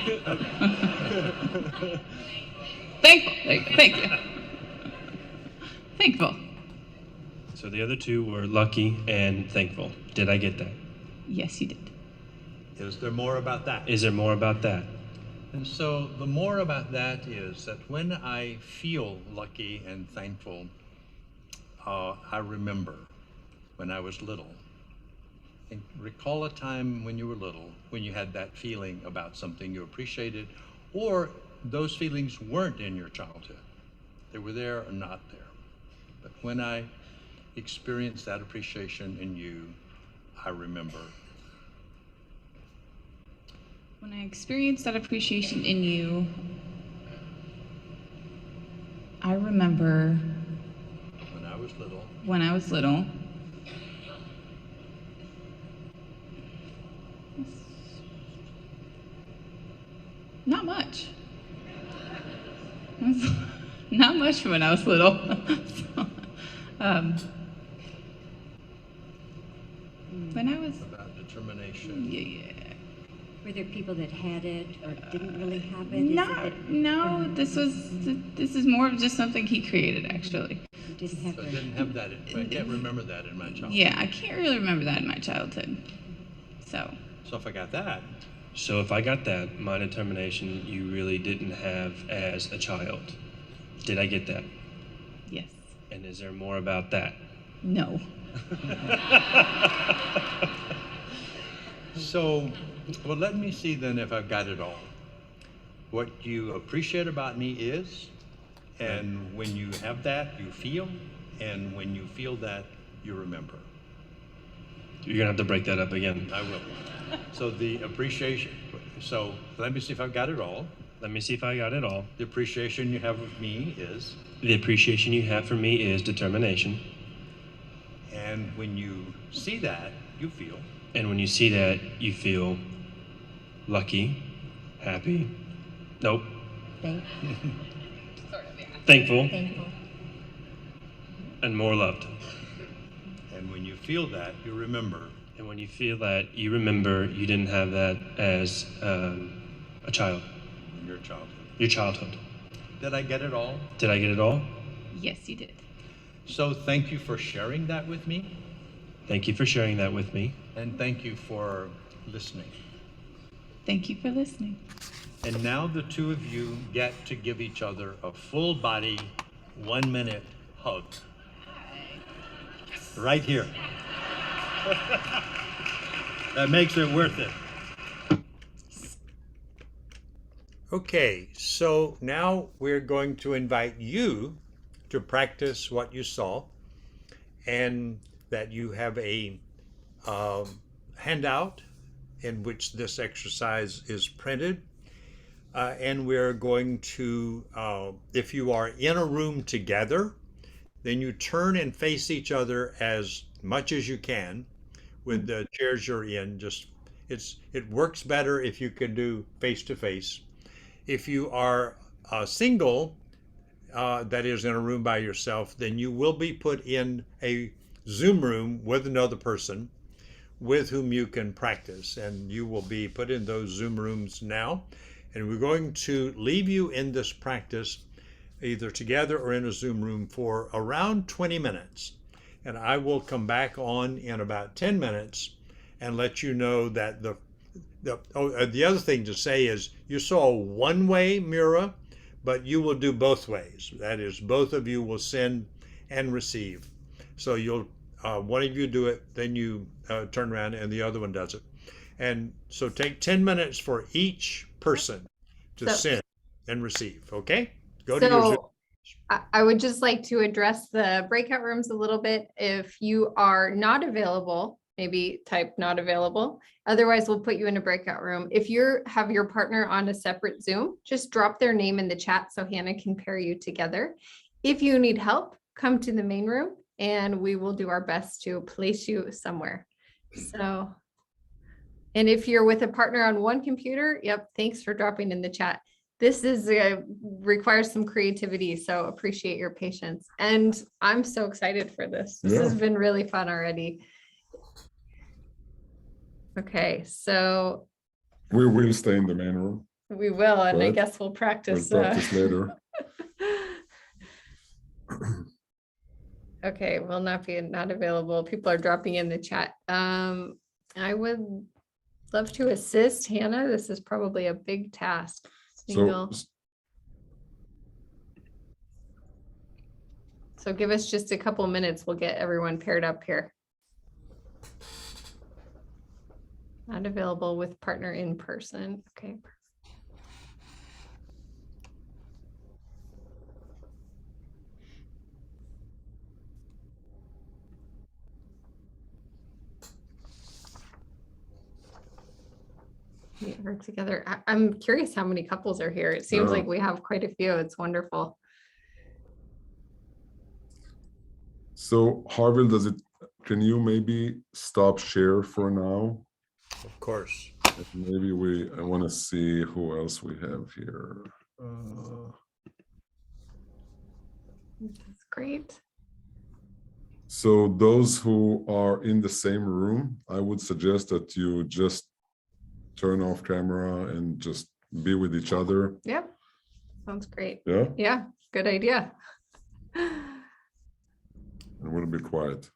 Thankful. Thank you. Thankful. So the other two were lucky and thankful. Did I get that? Yes, you did. Is there more about that? Is there more about that? And so the more about that is that when I feel lucky and thankful, I remember when I was little. And recall a time when you were little, when you had that feeling about something you appreciated, or those feelings weren't in your childhood. They were there or not there. But when I experienced that appreciation in you, I remember. When I experienced that appreciation in you, I remember When I was little, when I was little. Not much. Not much when I was little. When I was, about determination. yeah. Were there people that had it or didn't really have it? Is it that No, this is more of just something he created, actually. you didn't have So I it? didn't have that, I can't remember that in my childhood. Yeah, I can't really remember that in my childhood. So, So if I got that, So if I got that, my determination you really didn't have as a child. Did I get that? yes. And is there more about that? No. so, well, let me see then if I've got it all. What you appreciate about me is, and when you have that, you feel, and when you feel that, you remember. You're gonna have to break that up again. I will. So the appreciation, so let me see if I've got it all. Let me see if I got it all. The appreciation you have of me is, The appreciation you have for me is determination. and when you see that, you feel. And when you see that, you feel lucky, happy, nope, thankful, Thankful. and more loved. And when you feel that, you remember. And when you feel that, you remember you didn't have that as a child, In your childhood. your childhood. Did I get it all? Did I get it all? Yes, you did. So thank you for sharing that with me, Thank you for sharing that with me. and thank you for listening. Thank you for listening. And now the two of you get to give each other a full body, 1 minute hug. Right here. That makes it worth it. Okay, so now we're going to invite you to practice what you saw, and that you have a handout in which this exercise is printed. And we're going to, if you are in a room together, then you turn and face each other as much as you can with the chairs you're in. It works better if you can do face to face. If you are single, that is in a room by yourself, then you will be put in a Zoom room with another person with whom you can practice, and you will be put in those Zoom rooms now. And we're going to leave you in this practice either together or in a Zoom room for around 20 minutes. And I will come back on in about 10 minutes and let you know that the other thing to say is you saw one way, Mira, but you will do both ways. That is, both of you will send and receive. So you'll one of you do it, then you turn around and the other one does it. And so take 10 minutes for each person to send and receive, okay? Go to your Zoom. I would just like to address the breakout rooms a little bit. If you are not available, maybe type not available. Otherwise, we'll put you in a breakout room. If you have your partner on a separate Zoom, just drop their name in the chat so Hannah can pair you together. If you need help, come to the main room and we will do our best to place you somewhere. So, and if you're with a partner on one computer, yep, thanks for dropping in the chat. This is requires some creativity, so appreciate your patience. And I'm so excited for this. This has been really fun already. Okay, so We will stay in the main room. we will, and I Right. guess we'll We'll practice. practice later. Okay, will not available. People are dropping in the chat. I would love to assist Hannah. This is probably a big task. So Single. So give us just a couple minutes. We'll get everyone paired up here. Not available with partner in person. Okay. We are together. I'm curious how many couples are here. It seems Yeah. like we have quite a few. It's wonderful. So Harville, can you maybe stop share for now? Of course. Maybe I want to see who else we have here. That's great. So those who are in the same room, I would suggest that you just turn off camera and just be with each other. Yep. Sounds great. Yeah, Yeah, good idea. and we'll be quiet.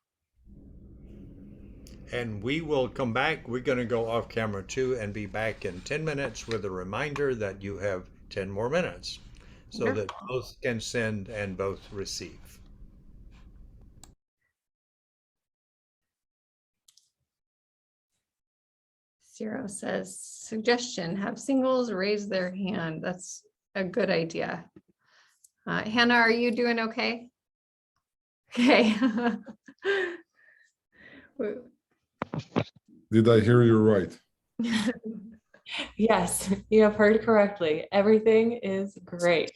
And we will come back. We're going to go off camera too and be back in 10 minutes with a reminder that you have 10 more minutes so that both can send and both receive. Zero says, suggestion, have singles raise their hand. That's a good idea. Hannah, are you doing okay? Okay. Did I hear you right? Yes, you have heard correctly. Everything is great.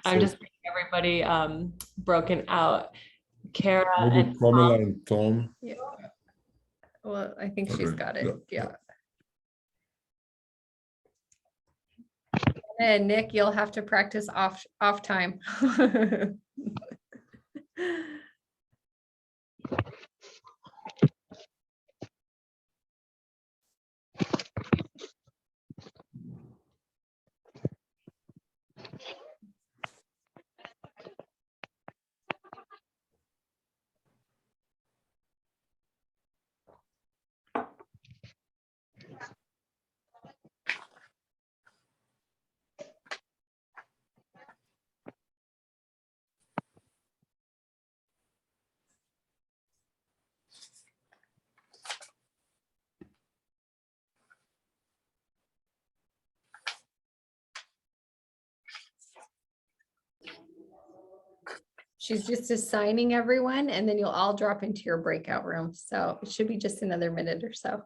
I'm So just making everybody broken out. Kara maybe and Pamela Tom. and Tom. Yeah. Well, I think she's Okay, got it. yeah, Yeah. And Nick, you'll have to practice off time. She's just assigning everyone and then you'll all drop into your breakout room. So it should be just another minute or so.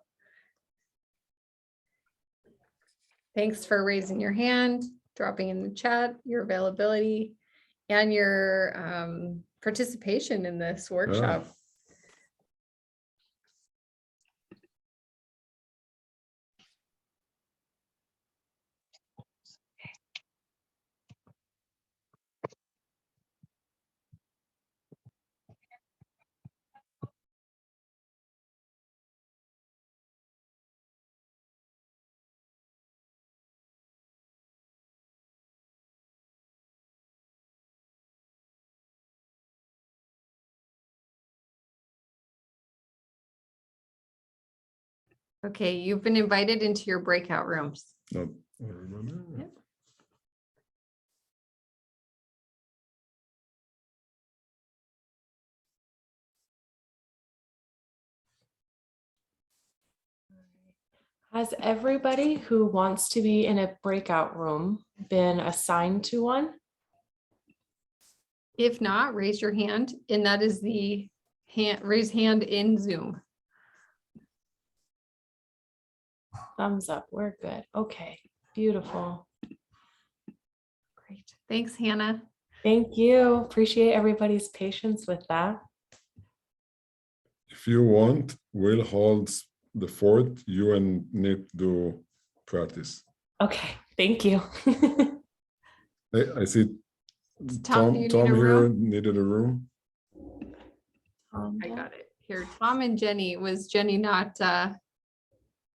Thanks for raising your hand, dropping in the chat, your availability, and your participation in this workshop. Okay, you've been invited into your breakout rooms. Not everybody. Yeah. Has everybody who wants to be in a breakout room been assigned to one? If not, raise your hand, and that is the raise hand in Zoom. Thumbs up. We're good. Okay, beautiful. Great. Thanks, Hannah. Thank you. Appreciate everybody's patience with that. If you want, we'll hold the fort. You and Nick do practice. Okay, thank you. Hey, I see Tom, do you need Tom a here room? needed a room. I got it here. Tom and Jenny, was Jenny not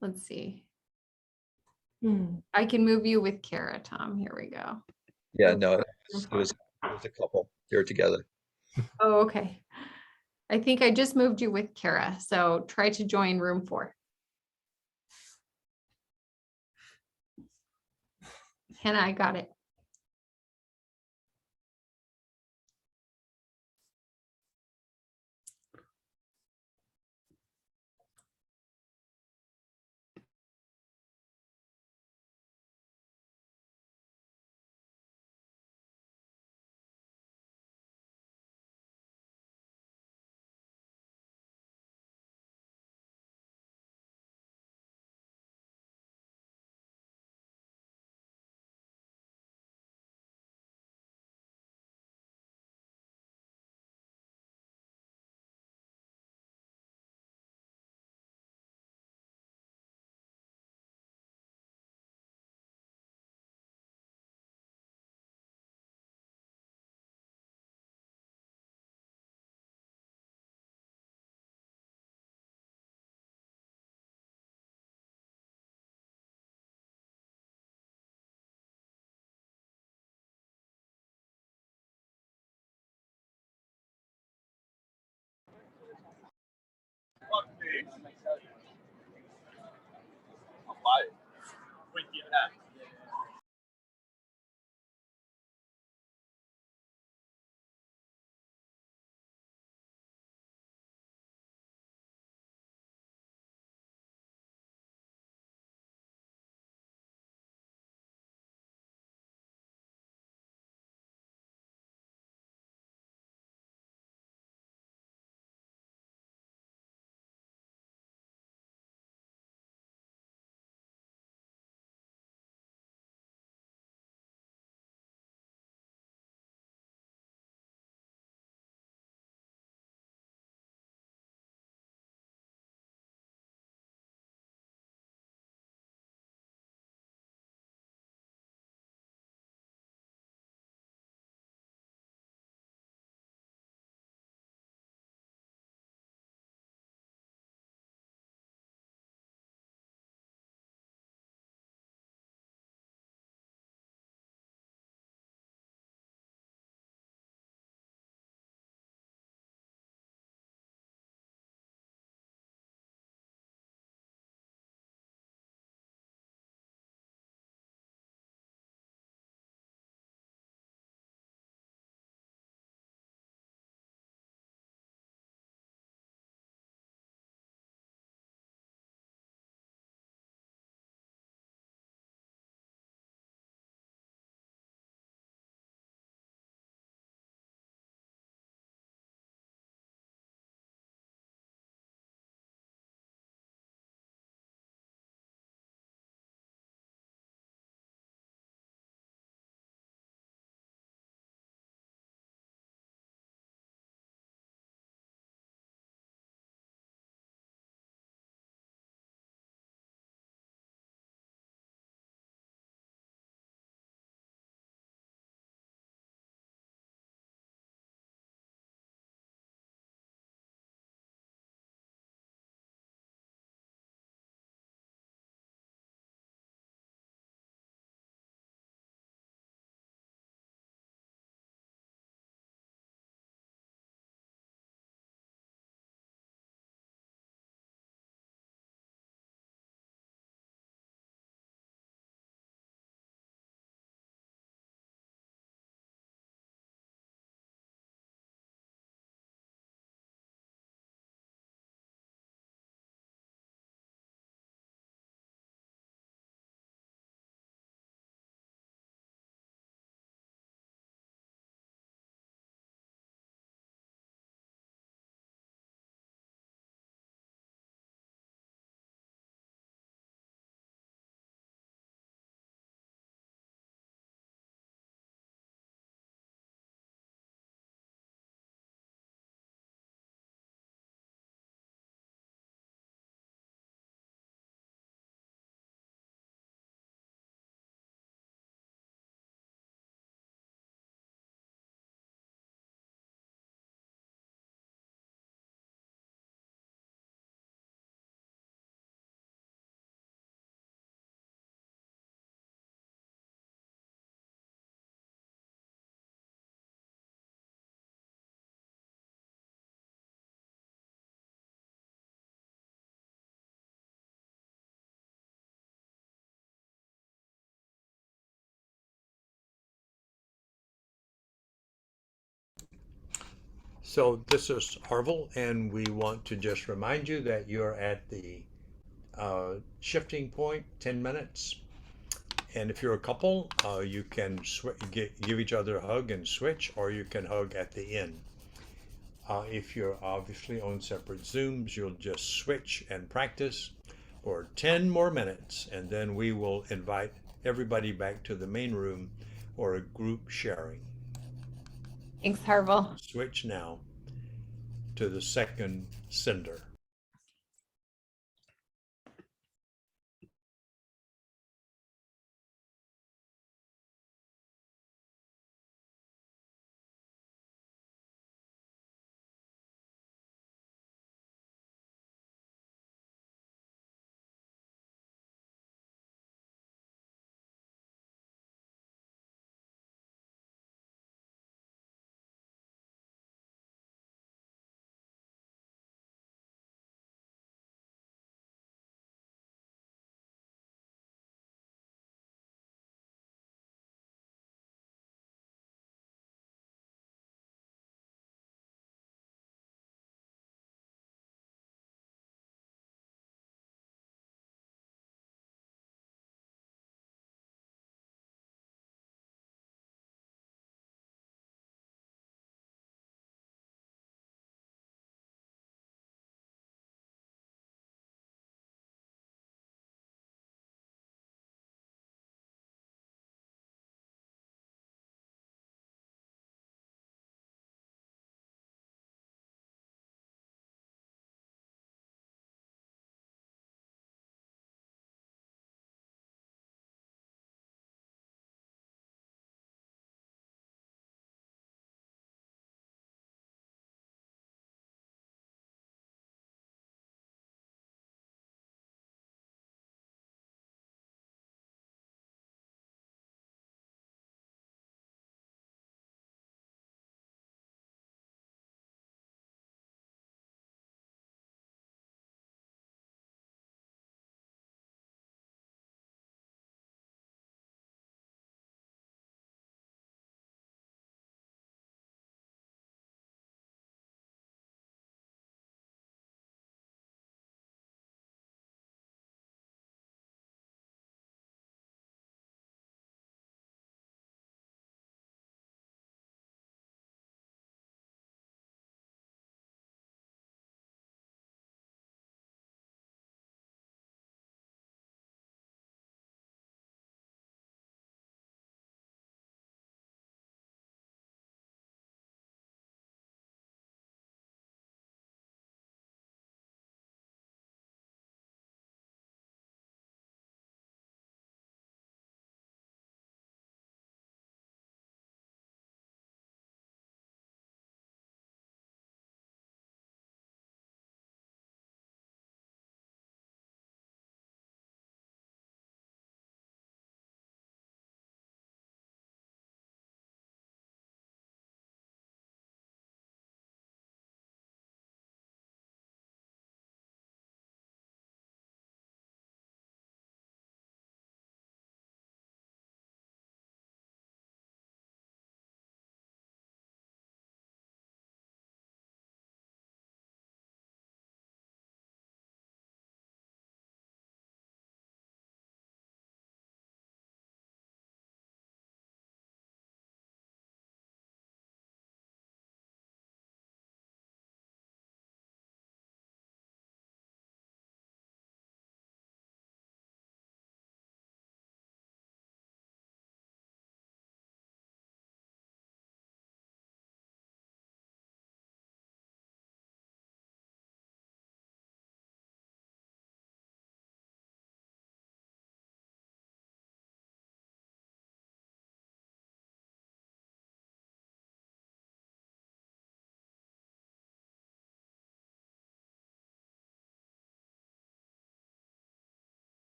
let's see. Hmm. I can move you with Kara, Tom. Here we go. Yeah, no, it was a couple. They were together. Oh, okay. I think I just moved you with Kara. So try to join room 4. Hannah, I got it. So this is Harville, and we want to just remind you that you're at the shifting point, 10 minutes. And if you're a couple, you can give each other a hug and switch, or you can hug at the end. If you're obviously on separate Zooms, you'll just switch and practice for 10 more minutes, and then we will invite everybody back to the main room or a group sharing. Thanks, Harville. Switch now to the second sender.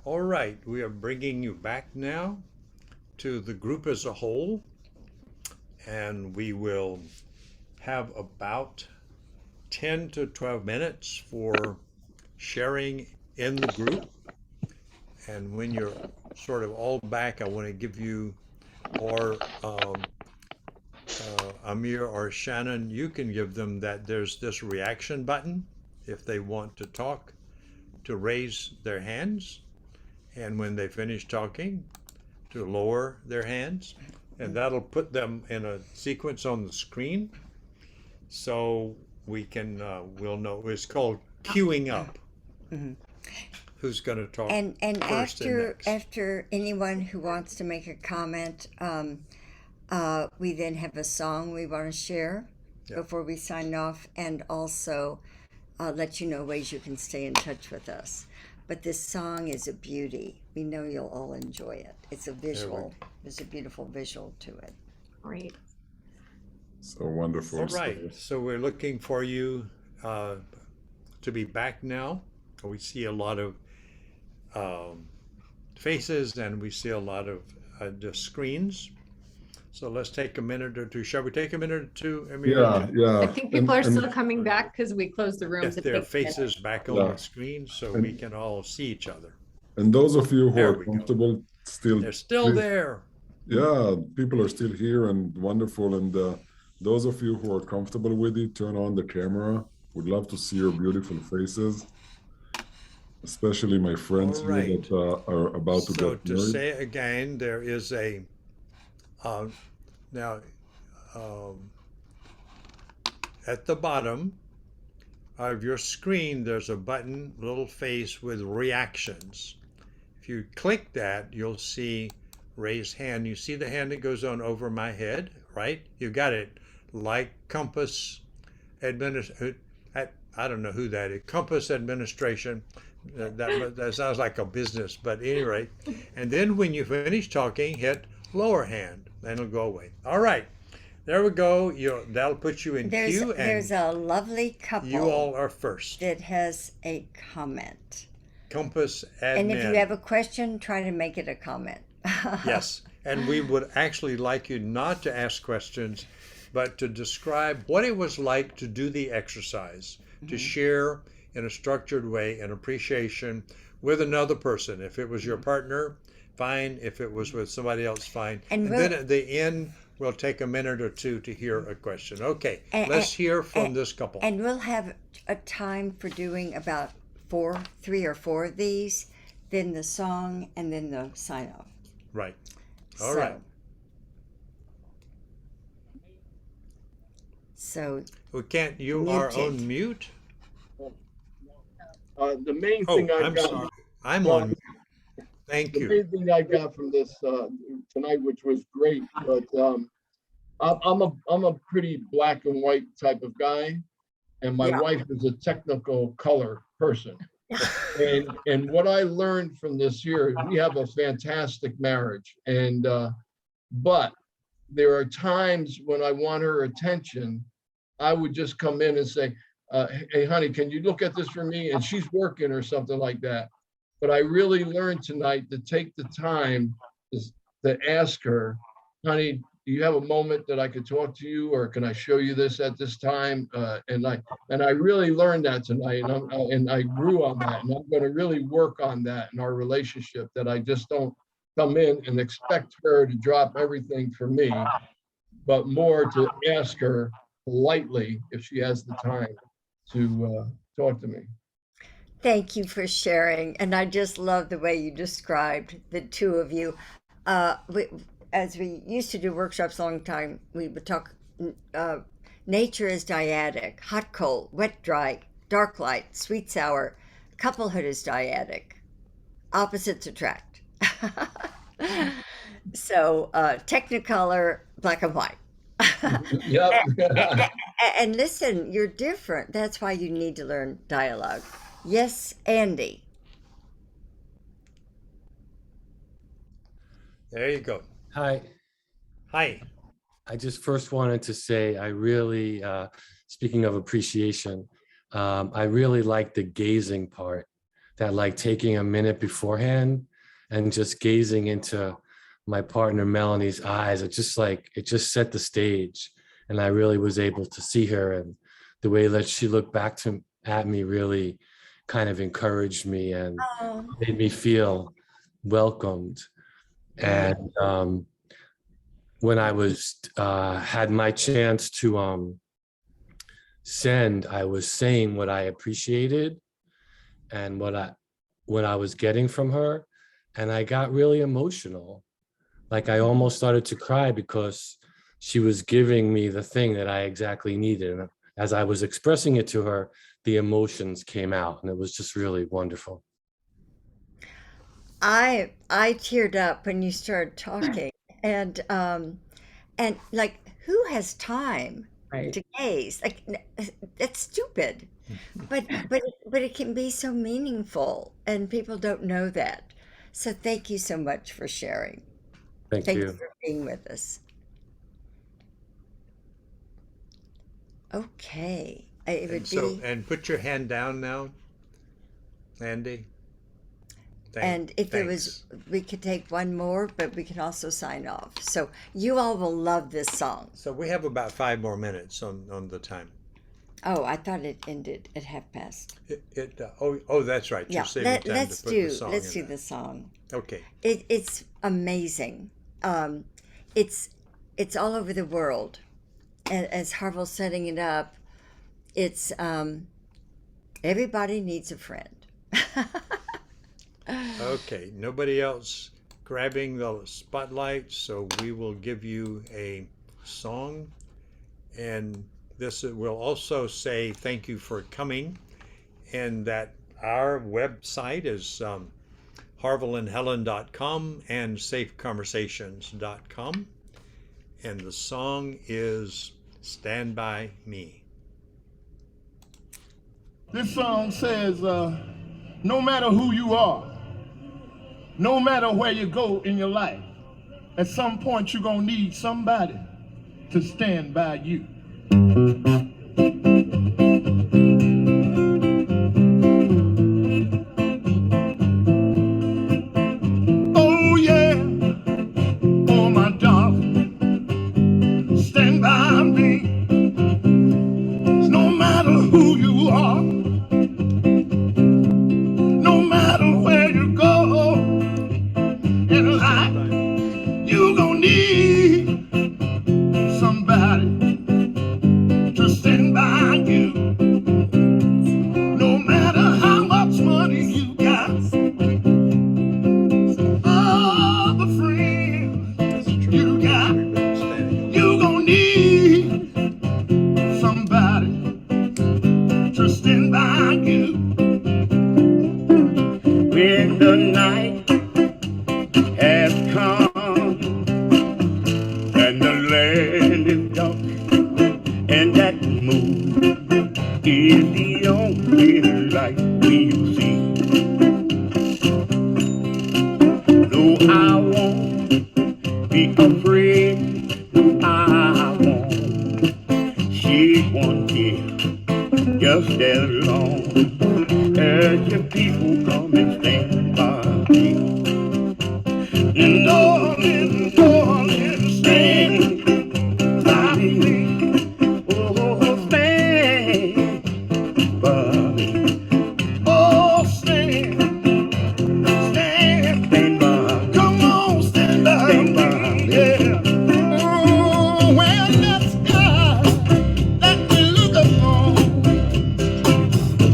All right, we are bringing you back now to the group as a whole, and we will have about 10 to 12 minutes for sharing in the group. And when you're sort of all back, I want to give you, or Amir or Shannon, you can give them that there's this reaction button if they want to talk, to raise their hands. And when they finish talking, to lower their hands. And that'll put them in a sequence on the screen. So we can, we'll know, it's called queuing up. Who's going to talk And first after anyone who wants to make a comment, we then have a song we want to share before we sign off, and also let you know ways you can stay in touch with us. But this song is a beauty. We know you'll all enjoy it. It's a visual. There's a beautiful visual to it. Great. So wonderful. All right. So we're looking for you to be back now. We see a lot of faces, and we see a lot of the screens. So let's take a minute or two. Shall we take a minute or two, Amir? Yeah. I think people are still coming back because we closed the rooms. Get their faces back on the screen so we can all see each other. And those of you who are comfortable, they're still there. Yeah, people are still here and wonderful. And those of you who are comfortable with it, turn on the camera. We'd love to see your beautiful faces, especially my friends here that are about to get married. So to say again, there is a now at the bottom of your screen, there's a button, little face with reactions. If you click that, you'll see raise hand. You see the hand that goes on over my head, right? You got it. Like Compass Administration. I don't know who that is. Compass Administration. That sounds like a business, but at any rate. And then when you finish talking, hit lower hand, and it'll go away. All right, there we go. That'll put you in queue. And there's a lovely couple. You all are first. That has a comment. Compass Admin. And if you have a question, try to make it a comment. Yes, and we would actually like you not to ask questions, but to describe what it was like to do the exercise, to share in a structured way an appreciation with another person. If it was your partner, fine. If it was with somebody else, fine. And then at the end, we'll take a minute or two to hear a question. Okay, let's hear from this couple. And we'll have a time for doing about 3 or 4 of these, then the song, and then the sign off. Right. All right. So we can't. You are on mute. The main thing I'm sorry. I'm on mute. Thank you. The main thing I got from this tonight, which was great, but I'm a pretty black and white type of guy, and my wife is a technical color person. And what I learned from this year, we have a fantastic marriage, and but there are times when I want her attention, I would just come in and say, hey honey, can you look at this for me? And she's working or something like that. But I really learned tonight to take the time to ask her, honey, do you have a moment that I could talk to you, or can I show you this at this time? And I really learned that tonight, and I grew on that, and I'm going to really work on that in our relationship, that I just don't come in and expect her to drop everything for me, but more to ask her politely if she has the time to talk to me. Thank you for sharing. And I just love the way you described the two of you. As we used to do workshops a long time, we would talk, nature is dyadic, hot, cold, wet, dry, dark, light, sweet, sour. Couplehood is dyadic, opposites attract. So Technicolor, black and white. Yep. And listen, you're different. That's why you need to learn dialogue. Yes, Andy. There you go. Hi. Hi. I just first wanted to say I really, speaking of appreciation, I really like the gazing part. that like taking a minute beforehand and just gazing into my partner Melanie's eyes, it just set the stage. And I really was able to see her, and the way that she looked back at me really kind of encouraged me and made me feel welcomed. And when I was had my chance to send, I was saying what I appreciated and what I was getting from her, and I got really emotional. Like I almost started to cry because she was giving me the thing that I exactly needed. And as I was expressing it to her, the emotions came out, and it was just really wonderful. I teared up when you started talking, and like, who has time to gaze? Like, that's stupid, but it can be so meaningful, and people don't know that. So thank you so much for sharing. Thank Thank you. you for being with us. Okay, it would be. And put your hand down now, Andy. And if there was, we could take one more, but we can also sign off. So you all will love this song. So we have about 5 more minutes on the time. Oh, I thought it ended at past. Oh, that's right. Yeah, You're saving time let's to put do the song let's in do there. the song. Okay. It's amazing. It's all over the world. As Harville's setting it up, it's everybody needs a friend. Okay, nobody else grabbing the spotlight, so we will give you a song. And this will also say thank you for coming, and that our website is harvillandhelen.com and safeconversations.com. And the song is Stand By Me. This song says, no matter who you are, no matter where you go in your life, at some point you're going to need somebody to stand by you. Oh yeah, oh my darling, stand by me. No matter who you are, no matter where you go in life, you gon' need somebody to stand by you. No matter how much money you got, all the friends you got, you gon' need somebody to stand by you. When the night has come and the land is dark and that moon is the only light we'll see. No, I won't be afraid. No, I won't shed one tear. Just as long as your people come and stand by me. Darling, darling, stand by me. Oh, stand by me. Oh, stand by. Come on, stand by me. Yeah. Oh, when the sky that we look upon,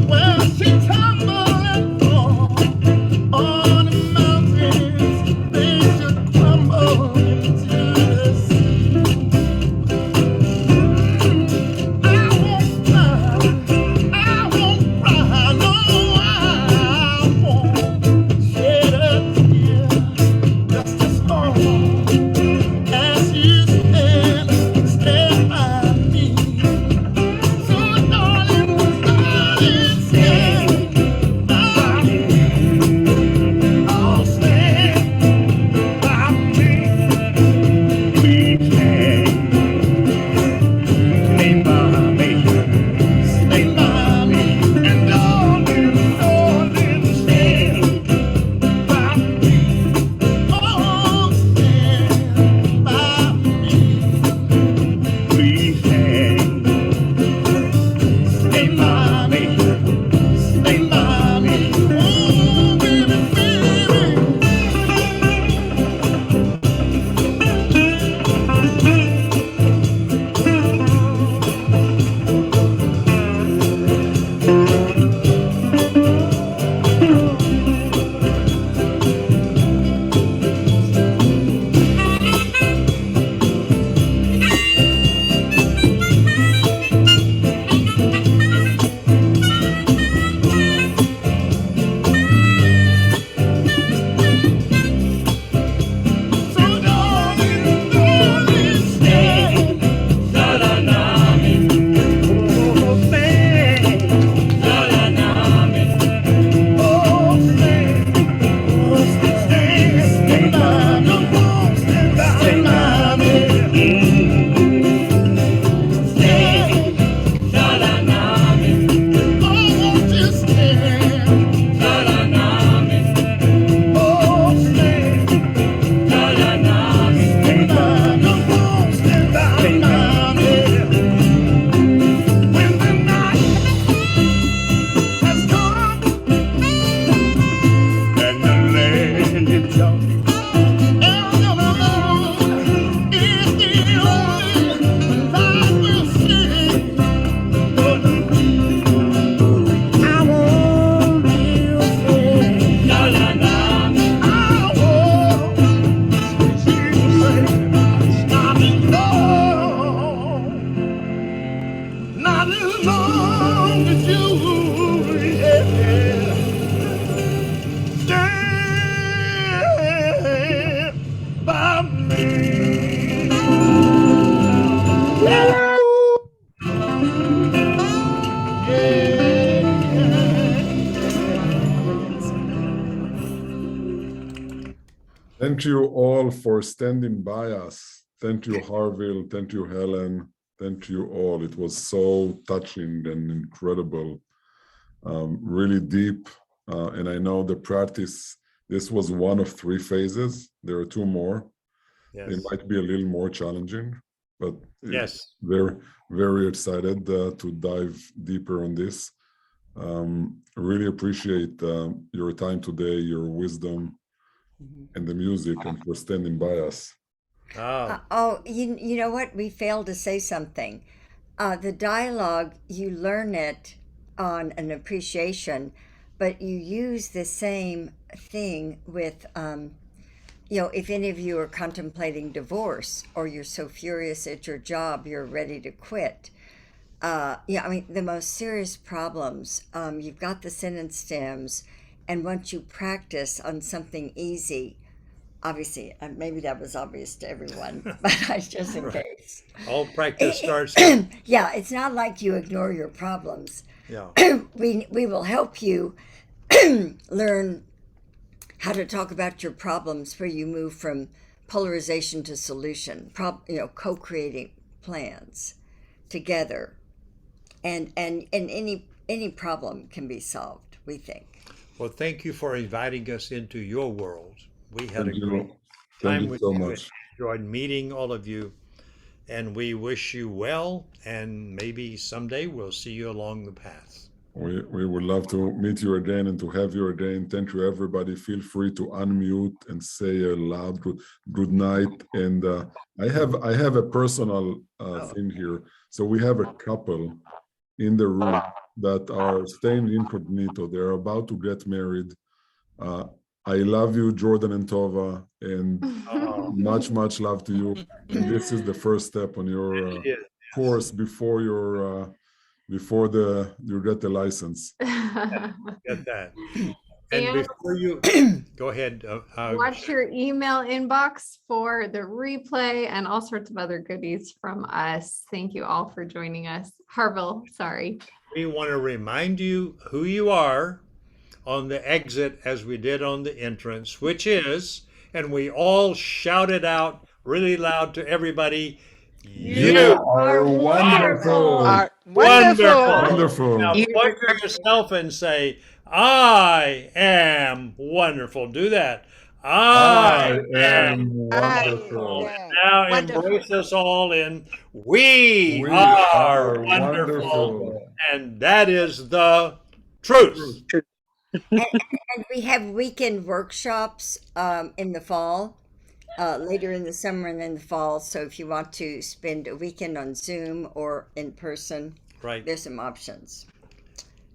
well, she tumble and fall on the mountains, they should tumble Thank you all for standing by us. Thank you, Harville. Thank you, Helen. Thank you all. It was so touching and incredible, really deep. And I know the practice, this was one of 3 phases. There are 2 more. Yes. It might be a little more challenging, but Yes. they're very excited to dive deeper on this. Really appreciate your time today, your wisdom, and the music, and for standing by us. You know what? We failed to say something. The dialogue, you learn it on an appreciation, but you use the same thing with, if any of you are contemplating divorce or you're so furious at your job, you're ready to quit. The most serious problems, you've got the sentence stems, and once you practice on something easy, obviously, maybe that was obvious to everyone, but just in case. All practice starts. Yeah, it's not like you ignore your problems. Yeah. We will help you learn how to talk about your problems, where you move from polarization to solution, co-creating plans together. And any problem can be solved, we think. Well, thank you for inviting us into your world. We had Thank a you. great Thank time you with so you. much. Enjoyed meeting all of you, and we wish you well. And maybe someday we'll see you along the path. We would love to meet you again and to have you again. Thank you, everybody. Feel free to unmute and say a loud good night. And I have a personal thing here. So we have a couple in the room that are staying incognito. They're about to get married. I love you, Jordan and Tova, and much love to you. And this is the first step on your course before you get the license. Get that. And before you go ahead, watch your email inbox for the replay and all sorts of other goodies from us. Thank you all for joining us. Harville, sorry. we want to remind you who you are on the exit as we did on the entrance, which is, and we all shouted out really loud to everybody, You are wonderful. Wonderful. Now point to yourself and say, I am wonderful. Do that. I am wonderful. And now embrace us all in, we are wonderful. And that is the truth. And we have weekend workshops in the fall, later in the summer and in the fall. So if you want to spend a weekend on Zoom or in person, right, there's some options.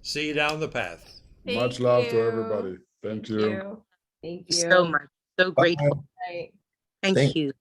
See you down the path. Much love to everybody. Thank you. Thank you. So much. So grateful. Right. Thank you.